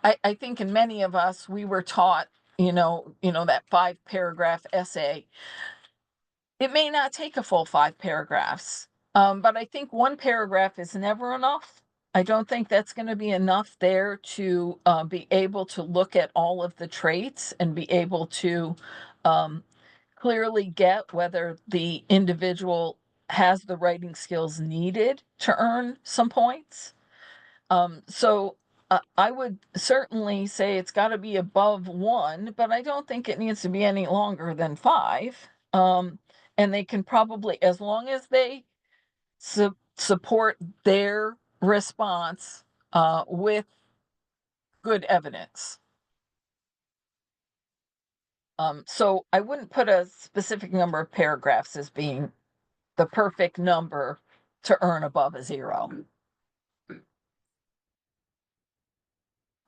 I think in many of us we were taught, that 5 paragraph essay. It may not take a full 5 paragraphs, but I think 1 paragraph is never enough. I don't think that's going to be enough there to be able to look at all of the traits and be able to um, clearly get whether the individual has the writing skills needed to earn some points. So I would certainly say it's got to be above 1, but I don't think it needs to be any longer than 5. And they can probably, as long as they support their response with good evidence. So I wouldn't put a specific number of paragraphs as being the perfect number to earn above a 0.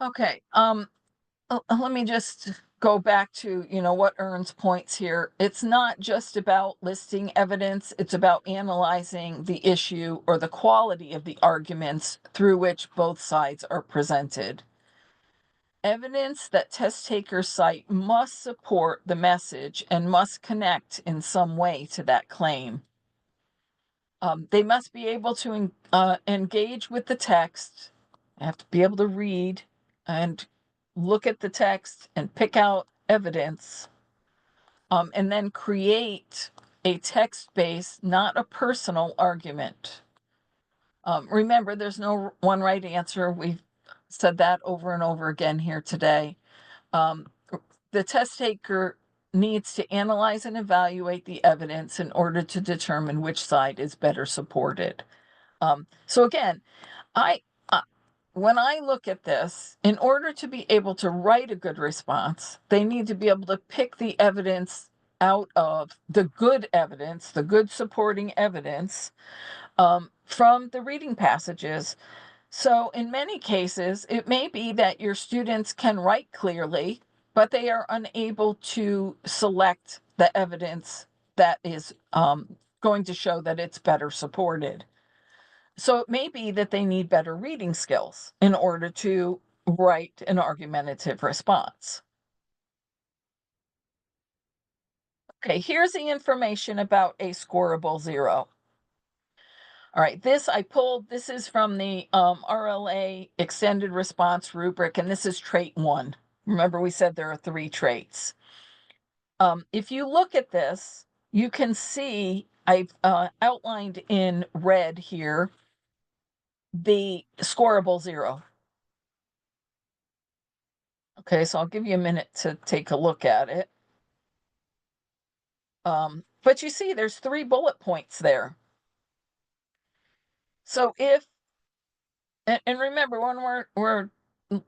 Okay. Let me just go back to, what earns points here. It's not just about listing evidence, it's about analyzing the issue or the quality of the arguments through which both sides are presented. Evidence that test takers cite must support the message and must connect in some way to that claim. They must be able to engage with the text. They have to be able to read and look at the text and pick out evidence, and then create a text-based, not a personal argument. Remember, there's no one right answer. We've said that over and over again here today. Um, the test taker needs to analyze and evaluate the evidence in order to determine which side is better supported. So again, I when I look at this, in order to be able to write a good response, they need to be able to pick the evidence out of the good evidence, the good supporting evidence, from the reading passages. So in many cases, it may be that your students can write clearly, but they are unable to select the evidence that is going to show that it's better supported. So it may be that they need better reading skills in order to write an argumentative response. Okay, here's the information about a scoreable 0. All right, this is from the RLA extended response rubric, and this is trait 1. Remember, we said there are 3 traits. If you look at this, you can see I've outlined in red here the scoreable 0. Okay, so I'll give you a minute to take a look at it. But you see, there's 3 bullet points there. So and remember, when we're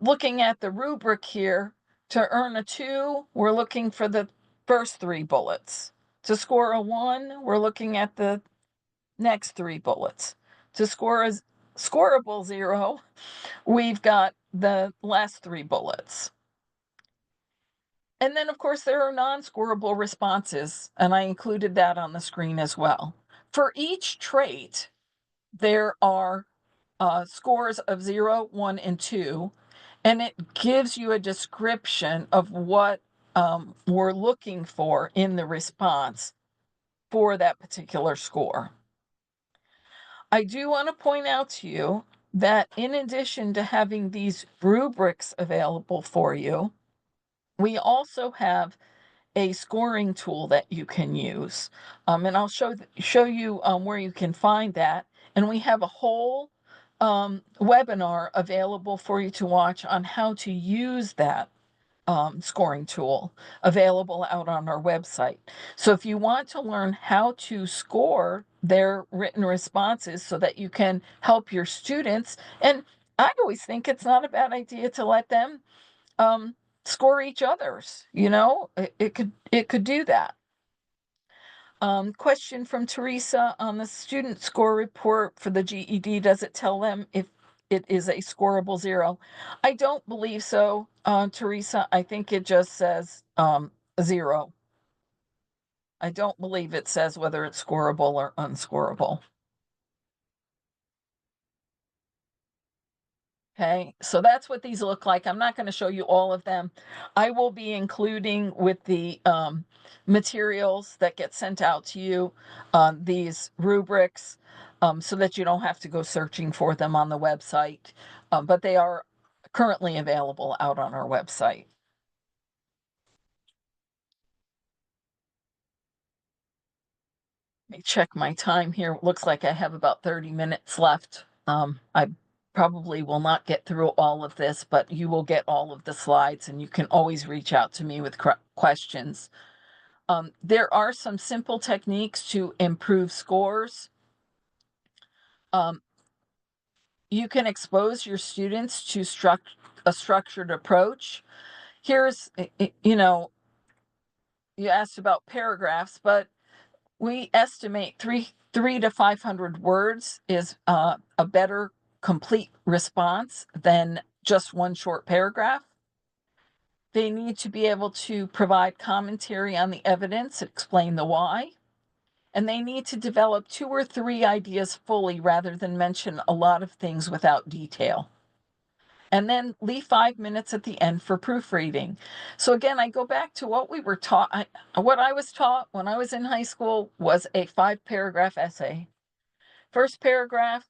looking at the rubric here, to earn a 2, we're looking for the first 3 bullets. To score a 1, we're looking at the next 3 bullets. To score a scoreable 0, we've got the last 3 bullets. And then, of course, there are non-scoreable responses, and I included that on the screen as well. For each trait, there are scores of 0, 1, and 2, and it gives you a description of what we're looking for in the response for that particular score. I do want to point out to you that in addition to having these rubrics available for you, we also have a scoring tool that you can use. And I'll show you where you can find that. And we have a whole webinar available for you to watch on how to use that scoring tool available out on our website. So if you want to learn how to score their written responses so that you can help your students, and I always think it's not a bad idea to let them um, score each other's, it could do that. Question from Teresa on the student score report for the GED. Does it tell them if it is a scoreable 0? I don't believe so, Teresa. I think it just says 0. I don't believe it says whether it's scoreable or unscoreable. Okay, so that's what these look like. I'm not going to show you all of them. I will be including with the materials that get sent out to you these rubrics so that you don't have to go searching for them on the website, but they are currently available out on our website. Let me check my time here. It looks like I have about 30 minutes left. I probably will not get through all of this, but you will get all of the slides and you can always reach out to me with questions. There are some simple techniques to improve scores. You can expose your students to a structured approach. Here's, you asked about paragraphs, but we estimate three to 500 words is a better complete response than just one short paragraph. They need to be able to provide commentary on the evidence, explain the why, and they need to develop 2 or 3 ideas fully rather than mention a lot of things without detail. And then leave 5 minutes at the end for proofreading. So again, I go back to what we were taught. What I was taught when I was in high school was a 5-paragraph essay. First paragraph,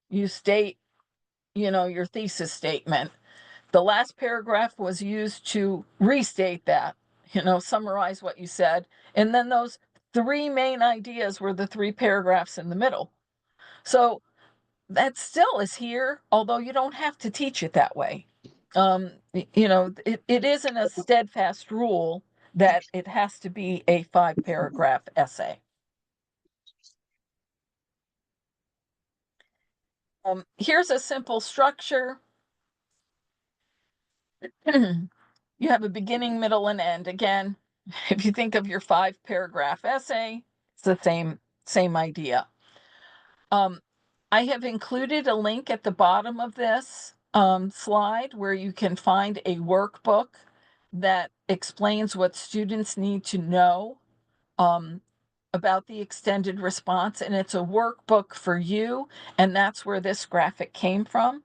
you state, your thesis statement. The last paragraph was used to restate that, summarize what you said. And then those 3 main ideas were the 3 paragraphs in the middle. So that still is here, although you don't have to teach it that way. It isn't a steadfast rule that it has to be a 5-paragraph essay. Here's a simple structure. You have a beginning, middle, and end. Again, if you think of your 5-paragraph essay, it's the same idea. I have included a link at the bottom of this slide where you can find a workbook that explains what students need to know about the extended response. And it's a workbook for you. And that's where this graphic came from.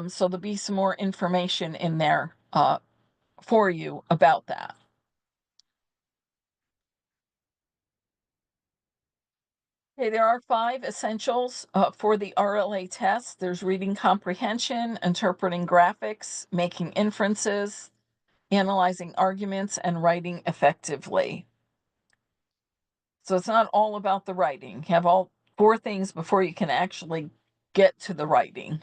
So there'll be some more information in there for you about that. Okay, there are 5 essentials for the RLA test. There's reading comprehension, interpreting graphics, making inferences, analyzing arguments, and writing effectively. So it's not all about the writing. You have all 4 things before you can actually get to the writing.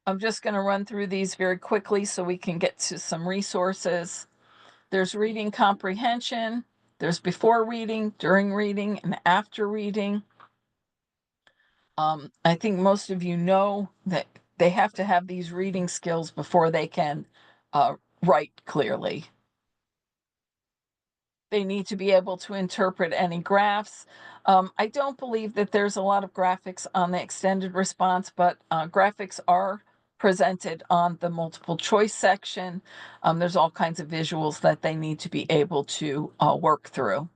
I'm just going to run through these very quickly so we can get to some resources. There's reading comprehension. There's before reading, during reading, and after reading. I think most of you know that they have to have these reading skills before they can write clearly. They need to be able to interpret any graphs. I don't believe that there's a lot of graphics on the extended response, but graphics are presented on the multiple choice section. There's all kinds of visuals that they need to be able to work through.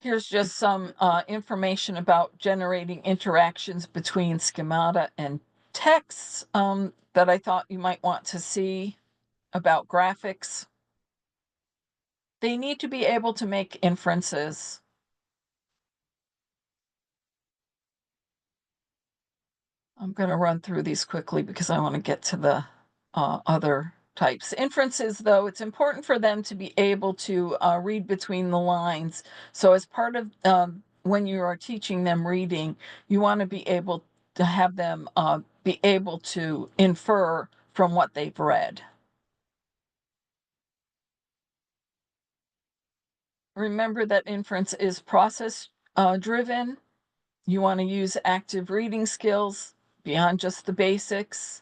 Here's just some information about generating interactions between schemata and texts that I thought you might want to see about graphics. They need to be able to make inferences. I'm going to run through these quickly because I want to get to the other types. Inferences, though, it's important for them to be able to read between the lines. So as part of when you are teaching them reading, you want to be able to have them be able to infer from what they've read. Remember that inference is process driven. You want to use active reading skills beyond just the basics.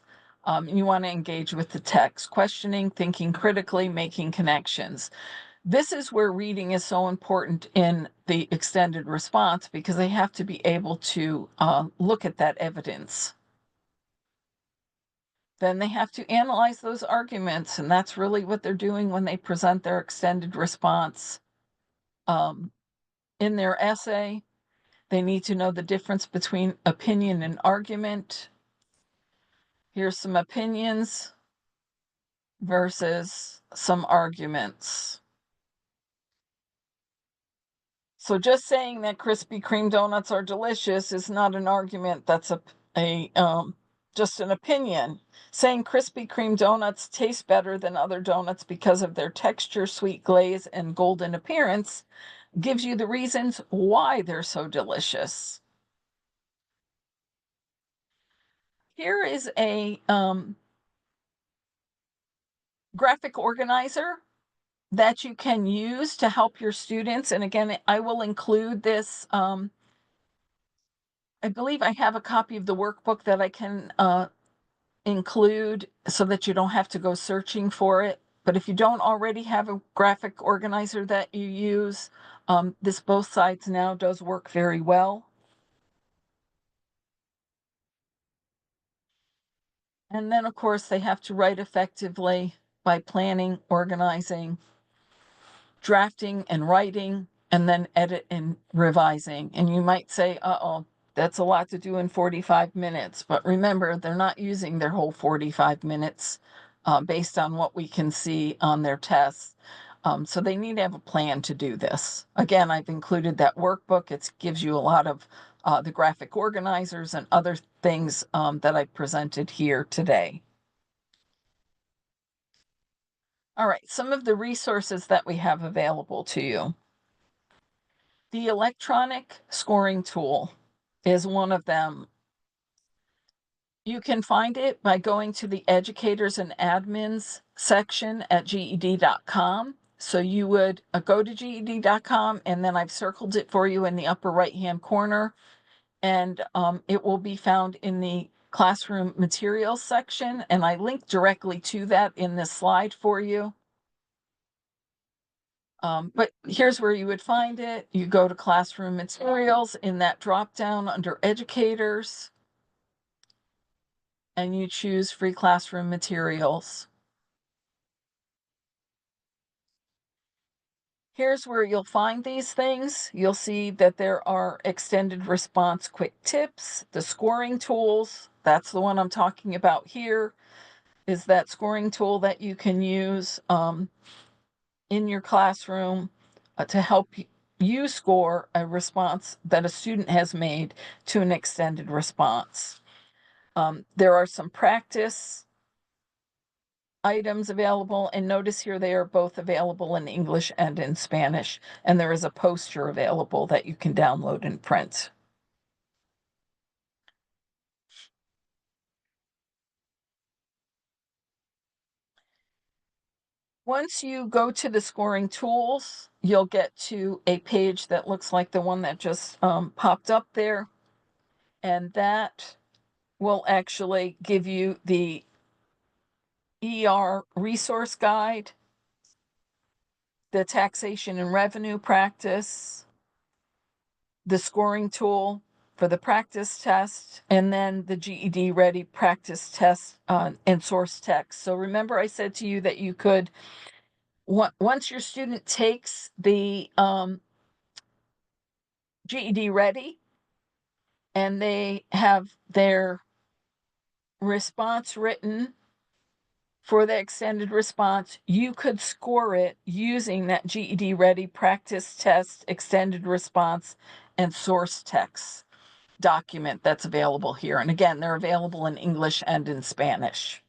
You want to engage with the text, questioning, thinking critically, making connections. This is where reading is so important in the extended response because they have to be able to look at that evidence. Then they have to analyze those arguments, and that's really what they're doing when they present their extended response in their essay. They need to know the difference between opinion and argument. Here's some opinions versus some arguments. So just saying that Krispy Kreme donuts are delicious is not an argument. That's just an opinion. Saying Krispy Kreme donuts taste better than other donuts because of their texture, sweet glaze, and golden appearance gives you the reasons why they're so delicious. Here is a graphic organizer that you can use to help your students. And again, I will include this. I believe I have a copy of the workbook that I can include so that you don't have to go searching for it. But if you don't already have a graphic organizer that you use, this Both Sides Now does work very well. And then, of course, they have to write effectively by planning, organizing, drafting and writing, and then edit and revising. And you might say, uh-oh, that's a lot to do in 45 minutes. But remember, they're not using their whole 45 minutes based on what we can see on their tests. So they need to have a plan to do this. Again, I've included that workbook. It gives you a lot of the graphic organizers and other things that I presented here today. All right, some of the resources that we have available to you. The electronic scoring tool is one of them. You can find it by going to the educators and admins section at GED.com. So you would go to GED.com, and then I've circled it for you in the upper right-hand corner, and it will be found in the classroom materials section, and I link directly to that in this slide for you. But here's where you would find it. You go to classroom materials in that drop down under educators, and you choose free classroom materials. Here's where you'll find these things. You'll see that there are extended response quick tips, the scoring tools. That's the one I'm talking about here, is that scoring tool that you can use in your classroom to help you score a response that a student has made to an extended response. There are some practice items available, and notice here they are both available in English and in Spanish, and there is a poster available that you can download and print. Once you go to the scoring tools, you'll get to a page that looks like the one that just popped up there, and that will actually give you the ER resource guide, the taxation and revenue practice, the scoring tool for the practice test, and then the GED ready practice test and source text. So remember I said to you that you could, once your student takes the GED ready, and they have their response written for the extended response. You could score it using that GED ready practice test, extended response, and source text document that's available here. And again, they're available in English and in Spanish.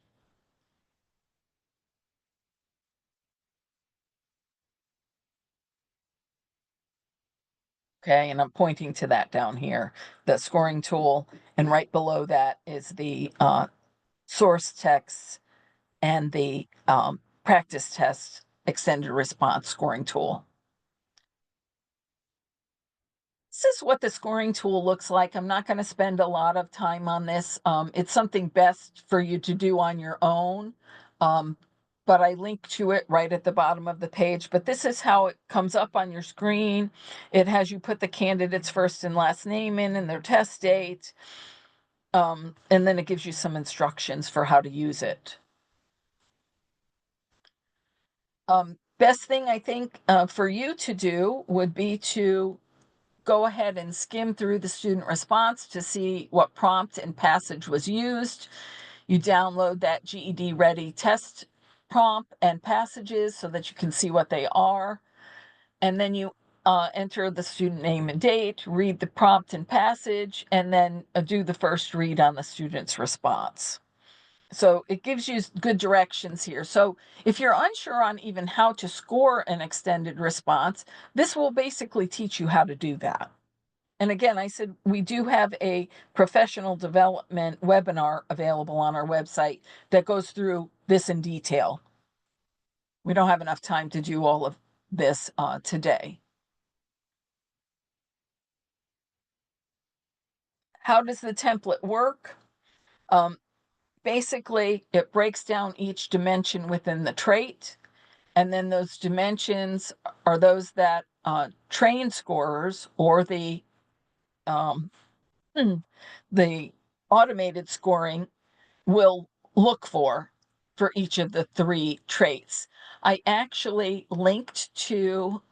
Okay, and I'm pointing to that down here, the scoring tool, and right below that is the source text and the practice test extended response scoring tool. This is what the scoring tool looks like. I'm not going to spend a lot of time on this. It's something best for you to do on your own. But I link to it right at the bottom of the page. But this is how it comes up on your screen. It has you put the candidate's first and last name in and their test date. And then it gives you some instructions for how to use it. Best thing I think for you to do would be to go ahead and skim through the student response to see what prompt and passage was used. You download that GED ready test prompt and passages so that you can see what they are. And then you enter the student name and date, read the prompt and passage, and then do the first read on the student's response. So it gives you good directions here. So if you're unsure on even how to score an extended response, this will basically teach you how to do that. And again, I said we do have a professional development webinar available on our website that goes through this in detail. We don't have enough time to do all of this today. How does the template work? Basically, it breaks down each dimension within the trait. And then those dimensions are those that trained scorers or um, the automated scoring will look for each of the three traits. I actually linked to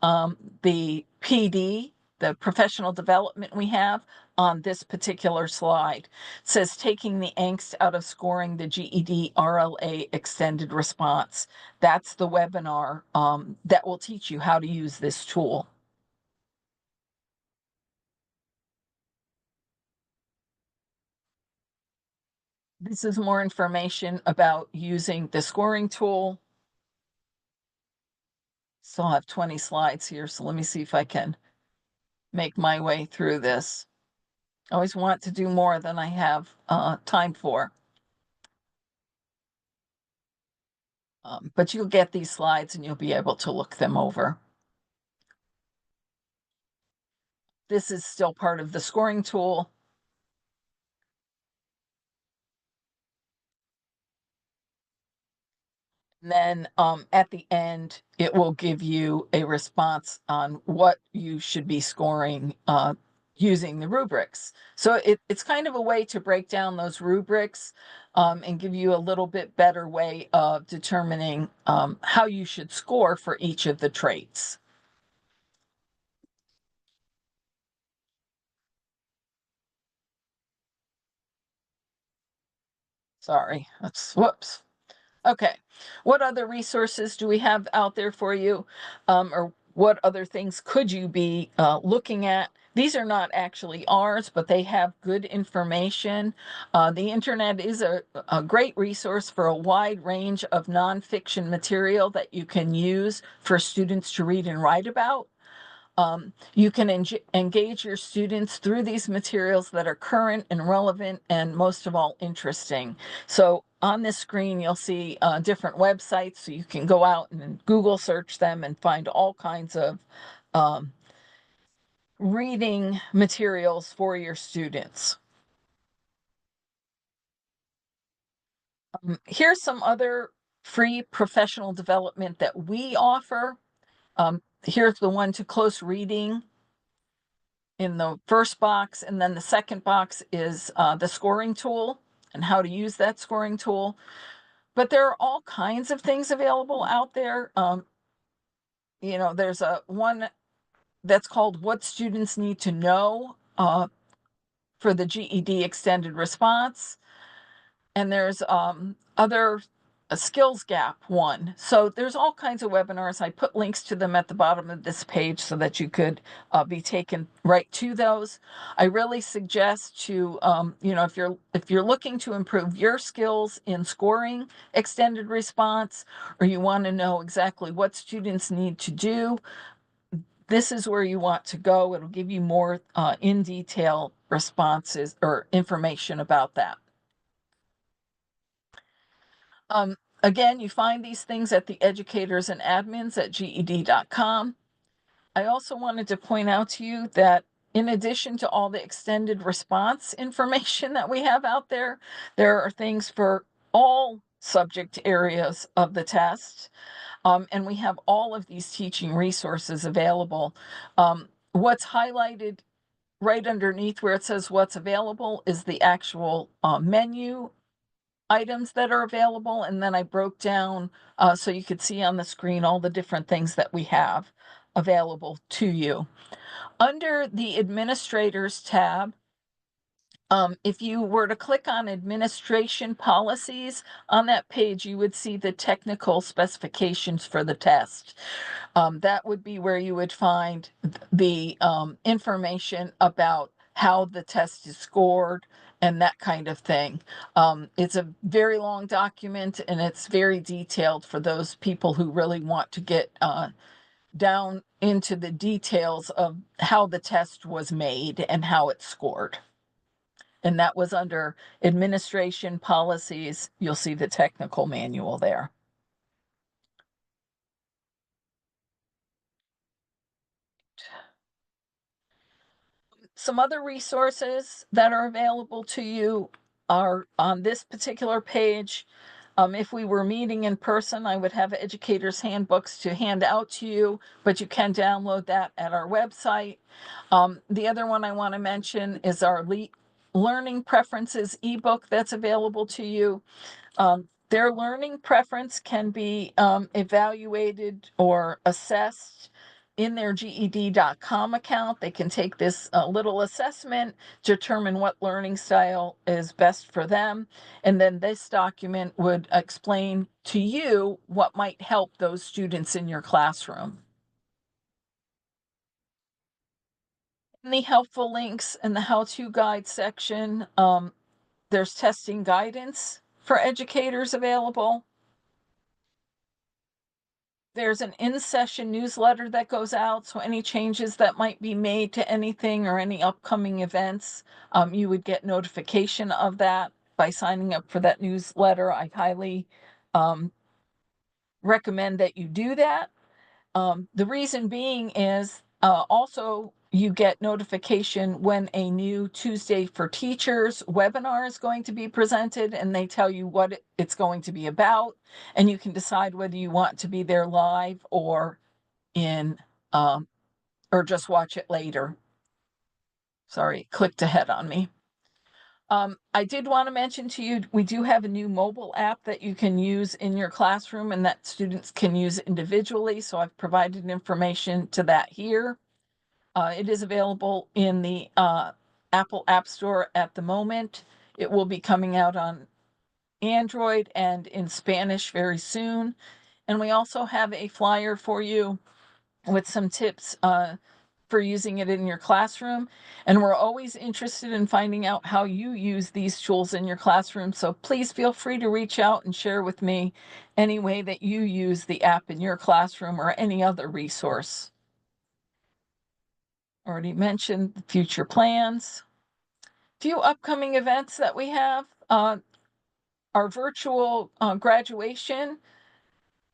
the PD, the professional development we have on this particular slide. It says taking the angst out of scoring the GED RLA extended response. That's the webinar that will teach you how to use this tool. This is more information about using the scoring tool. Still have 20 slides here, so let me see if I can make my way through this. I always want to do more than I have time for. But you'll get these slides and you'll be able to look them over. This is still part of the scoring tool. And then at the end, it will give you a response on what you should be scoring using the rubrics. So it's kind of a way to break down those rubrics and give you a little bit better way of determining how you should score for each of the traits. Sorry, that's whoops. Okay, what other resources do we have out there for you? Or what other things could you be looking at? These are not actually ours, but they have good information. The internet is a great resource for a wide range of nonfiction material that you can use for students to read and write about. You can engage your students through these materials that are current and relevant and most of all interesting. So on this screen, you'll see different websites, so you can go out and Google search them and find all kinds of reading materials for your students. Here's some other free professional development that we offer. Here's the one to close reading in the first box, and then the second box is the scoring tool and how to use that scoring tool. But there are all kinds of things available out there. There's a one that's called What Students Need to Know for the GED Extended Response. And there's other a skills gap one. So there's all kinds of webinars. I put links to them at the bottom of this page so that you could be taken right to those. I really suggest to if you're looking to improve your skills in scoring extended response, or you want to know exactly what students need to do, this is where you want to go. It'll give you more in detail responses or information about that. Again, you find these things at the educators and admins at GED.com. I also wanted to point out to you that in addition to all the extended response information that we have out there, there are things for all subject areas of the test. And we have all of these teaching resources available. What's highlighted right underneath where it says what's available is the actual menu items that are available. And then I broke down so you could see on the screen all the different things that we have available to you. Under the administrators tab, if you were to click on administration policies on that page, you would see the technical specifications for the test. That would be where you would find the information about how the test is scored and that kind of thing. It's a very long document and it's very detailed for those people who really want to get down into the details of how the test was made and how it's scored. And that was under administration policies. You'll see the technical manual there. Some other resources that are available to you are on this particular page. If we were meeting in person, I would have educators' handbooks to hand out to you, but you can download that at our website. The other one I want to mention is our Learning Preferences ebook that's available to you. Their learning preference can be evaluated or assessed in their GED.com account. They can take this little assessment, determine what learning style is best for them, and then this document would explain to you what might help those students in your classroom. In the helpful links in the how-to guide section, there's testing guidance for educators available. There's an in-session newsletter that goes out, so any changes that might be made to anything or any upcoming events, you would get notification of that by signing up for that newsletter. I highly recommend that you do that. The reason being is also you get notification when a new Tuesday for Teachers webinar is going to be presented, and they tell you what it's going to be about, and you can decide whether you want to be there live or or just watch it later. Sorry, it clicked ahead on me. I did want to mention to you, we do have a new mobile app that you can use in your classroom and that students can use individually. So I've provided information to that here. It is available in the Apple App Store at the moment. It will be coming out on Android and in Spanish very soon. And we also have a flyer for you with some tips for using it in your classroom. And we're always interested in finding out how you use these tools in your classroom. So please feel free to reach out and share with me any way that you use the app in your classroom or any other resource. Already mentioned the future plans. Few upcoming events that we have. Our virtual graduation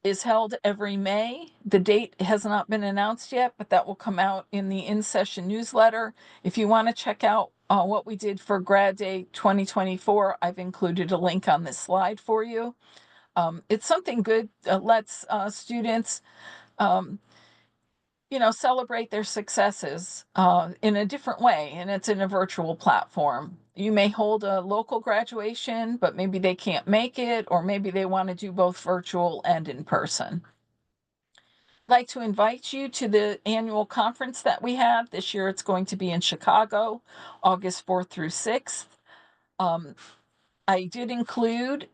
is held every May. The date has not been announced yet, but that will come out in the in-session newsletter. If you want to check out what we did for Grad Day 2024, I've included a link on this slide for you. It's something good that lets students celebrate their successes in a different way, and it's in a virtual platform. You may hold a local graduation, but maybe they can't make it, or maybe they want to do both virtual and in person. like to invite you to the annual conference that we have. This year it's going to be in Chicago, August 4th through 6th. I did include,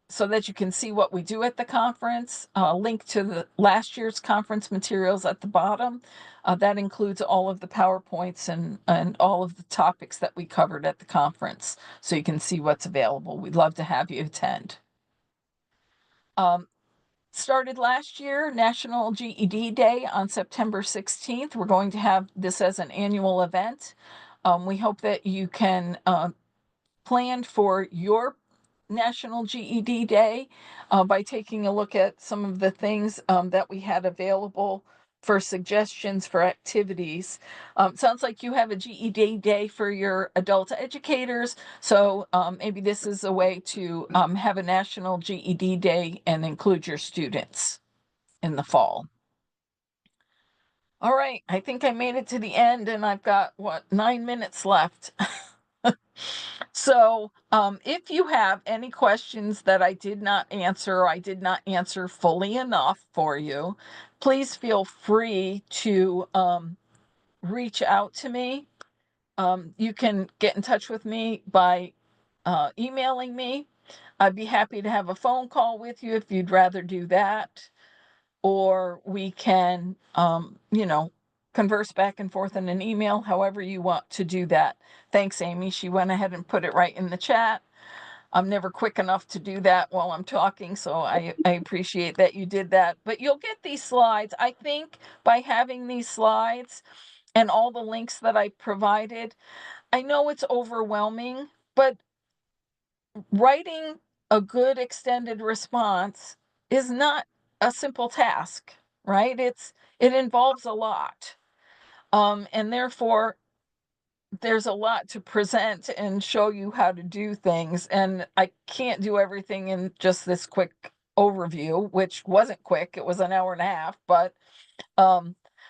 so that you can see what we do at the conference, a link to the last year's conference materials at the bottom. That includes all of the PowerPoints and all of the topics that we covered at the conference, so you can see what's available. We'd love to have you attend. Started last year, National GED Day on September 16th. We're going to have this as an annual event. We hope that you can plan for your National GED Day by taking a look at some of the things that we had available for suggestions for activities. Sounds like you have a GED Day for your adult educators, so maybe this is a way to have a National GED Day and include your students in the fall. All right, I think I made it to the end, and I've got, 9 minutes left. So, if you have any questions that I did not answer, or I did not answer fully enough for you, please feel free to reach out to me. You can get in touch with me by emailing me. I'd be happy to have a phone call with you if you'd rather do that. Or we can, converse back and forth in an email, however you want to do that. Thanks, Amy. She went ahead and put it right in the chat. I'm never quick enough to do that while I'm talking, so I appreciate that you did that. But you'll get these slides. I think by having these slides and all the links that I provided, I know it's overwhelming, but writing a good extended response is not a simple task, right? It involves a lot. And therefore, there's a lot to present and show you how to do things. And I can't do everything in just this quick overview, which wasn't quick. It was an hour and a half, but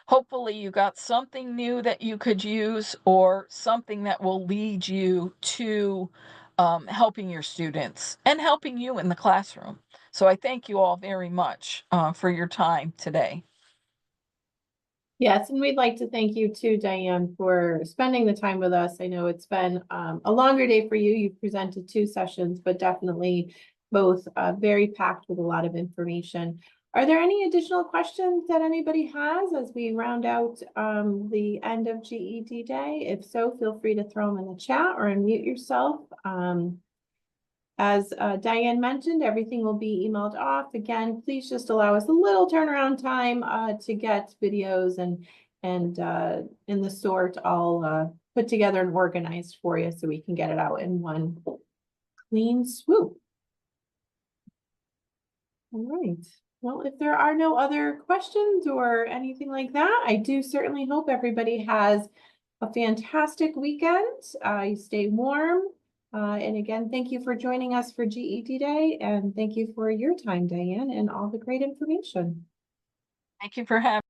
hopefully you got something new that you could use, or something that will lead you to helping your students and helping you in the classroom. So I thank you all very much for your time today. Yes, and we'd like to thank you too, Diane, for spending the time with us. I know it's been a longer day for you. You've presented 2 sessions, but definitely both very packed with a lot of information. Are there any additional questions that anybody has as we round out the end of GED Day? If so, feel free to throw them in the chat or unmute yourself. As Diane mentioned, everything will be emailed off. Again, please just allow us a little turnaround time to get videos and in the sort all put together and organized for you, so we can get it out in one clean swoop. All right. Well, if there are no other questions or anything like that, I do certainly hope everybody has a fantastic weekend. You stay warm. And again, thank you for joining us for GED Day, and thank you for your time, Diane, and all the great information. Thank you for having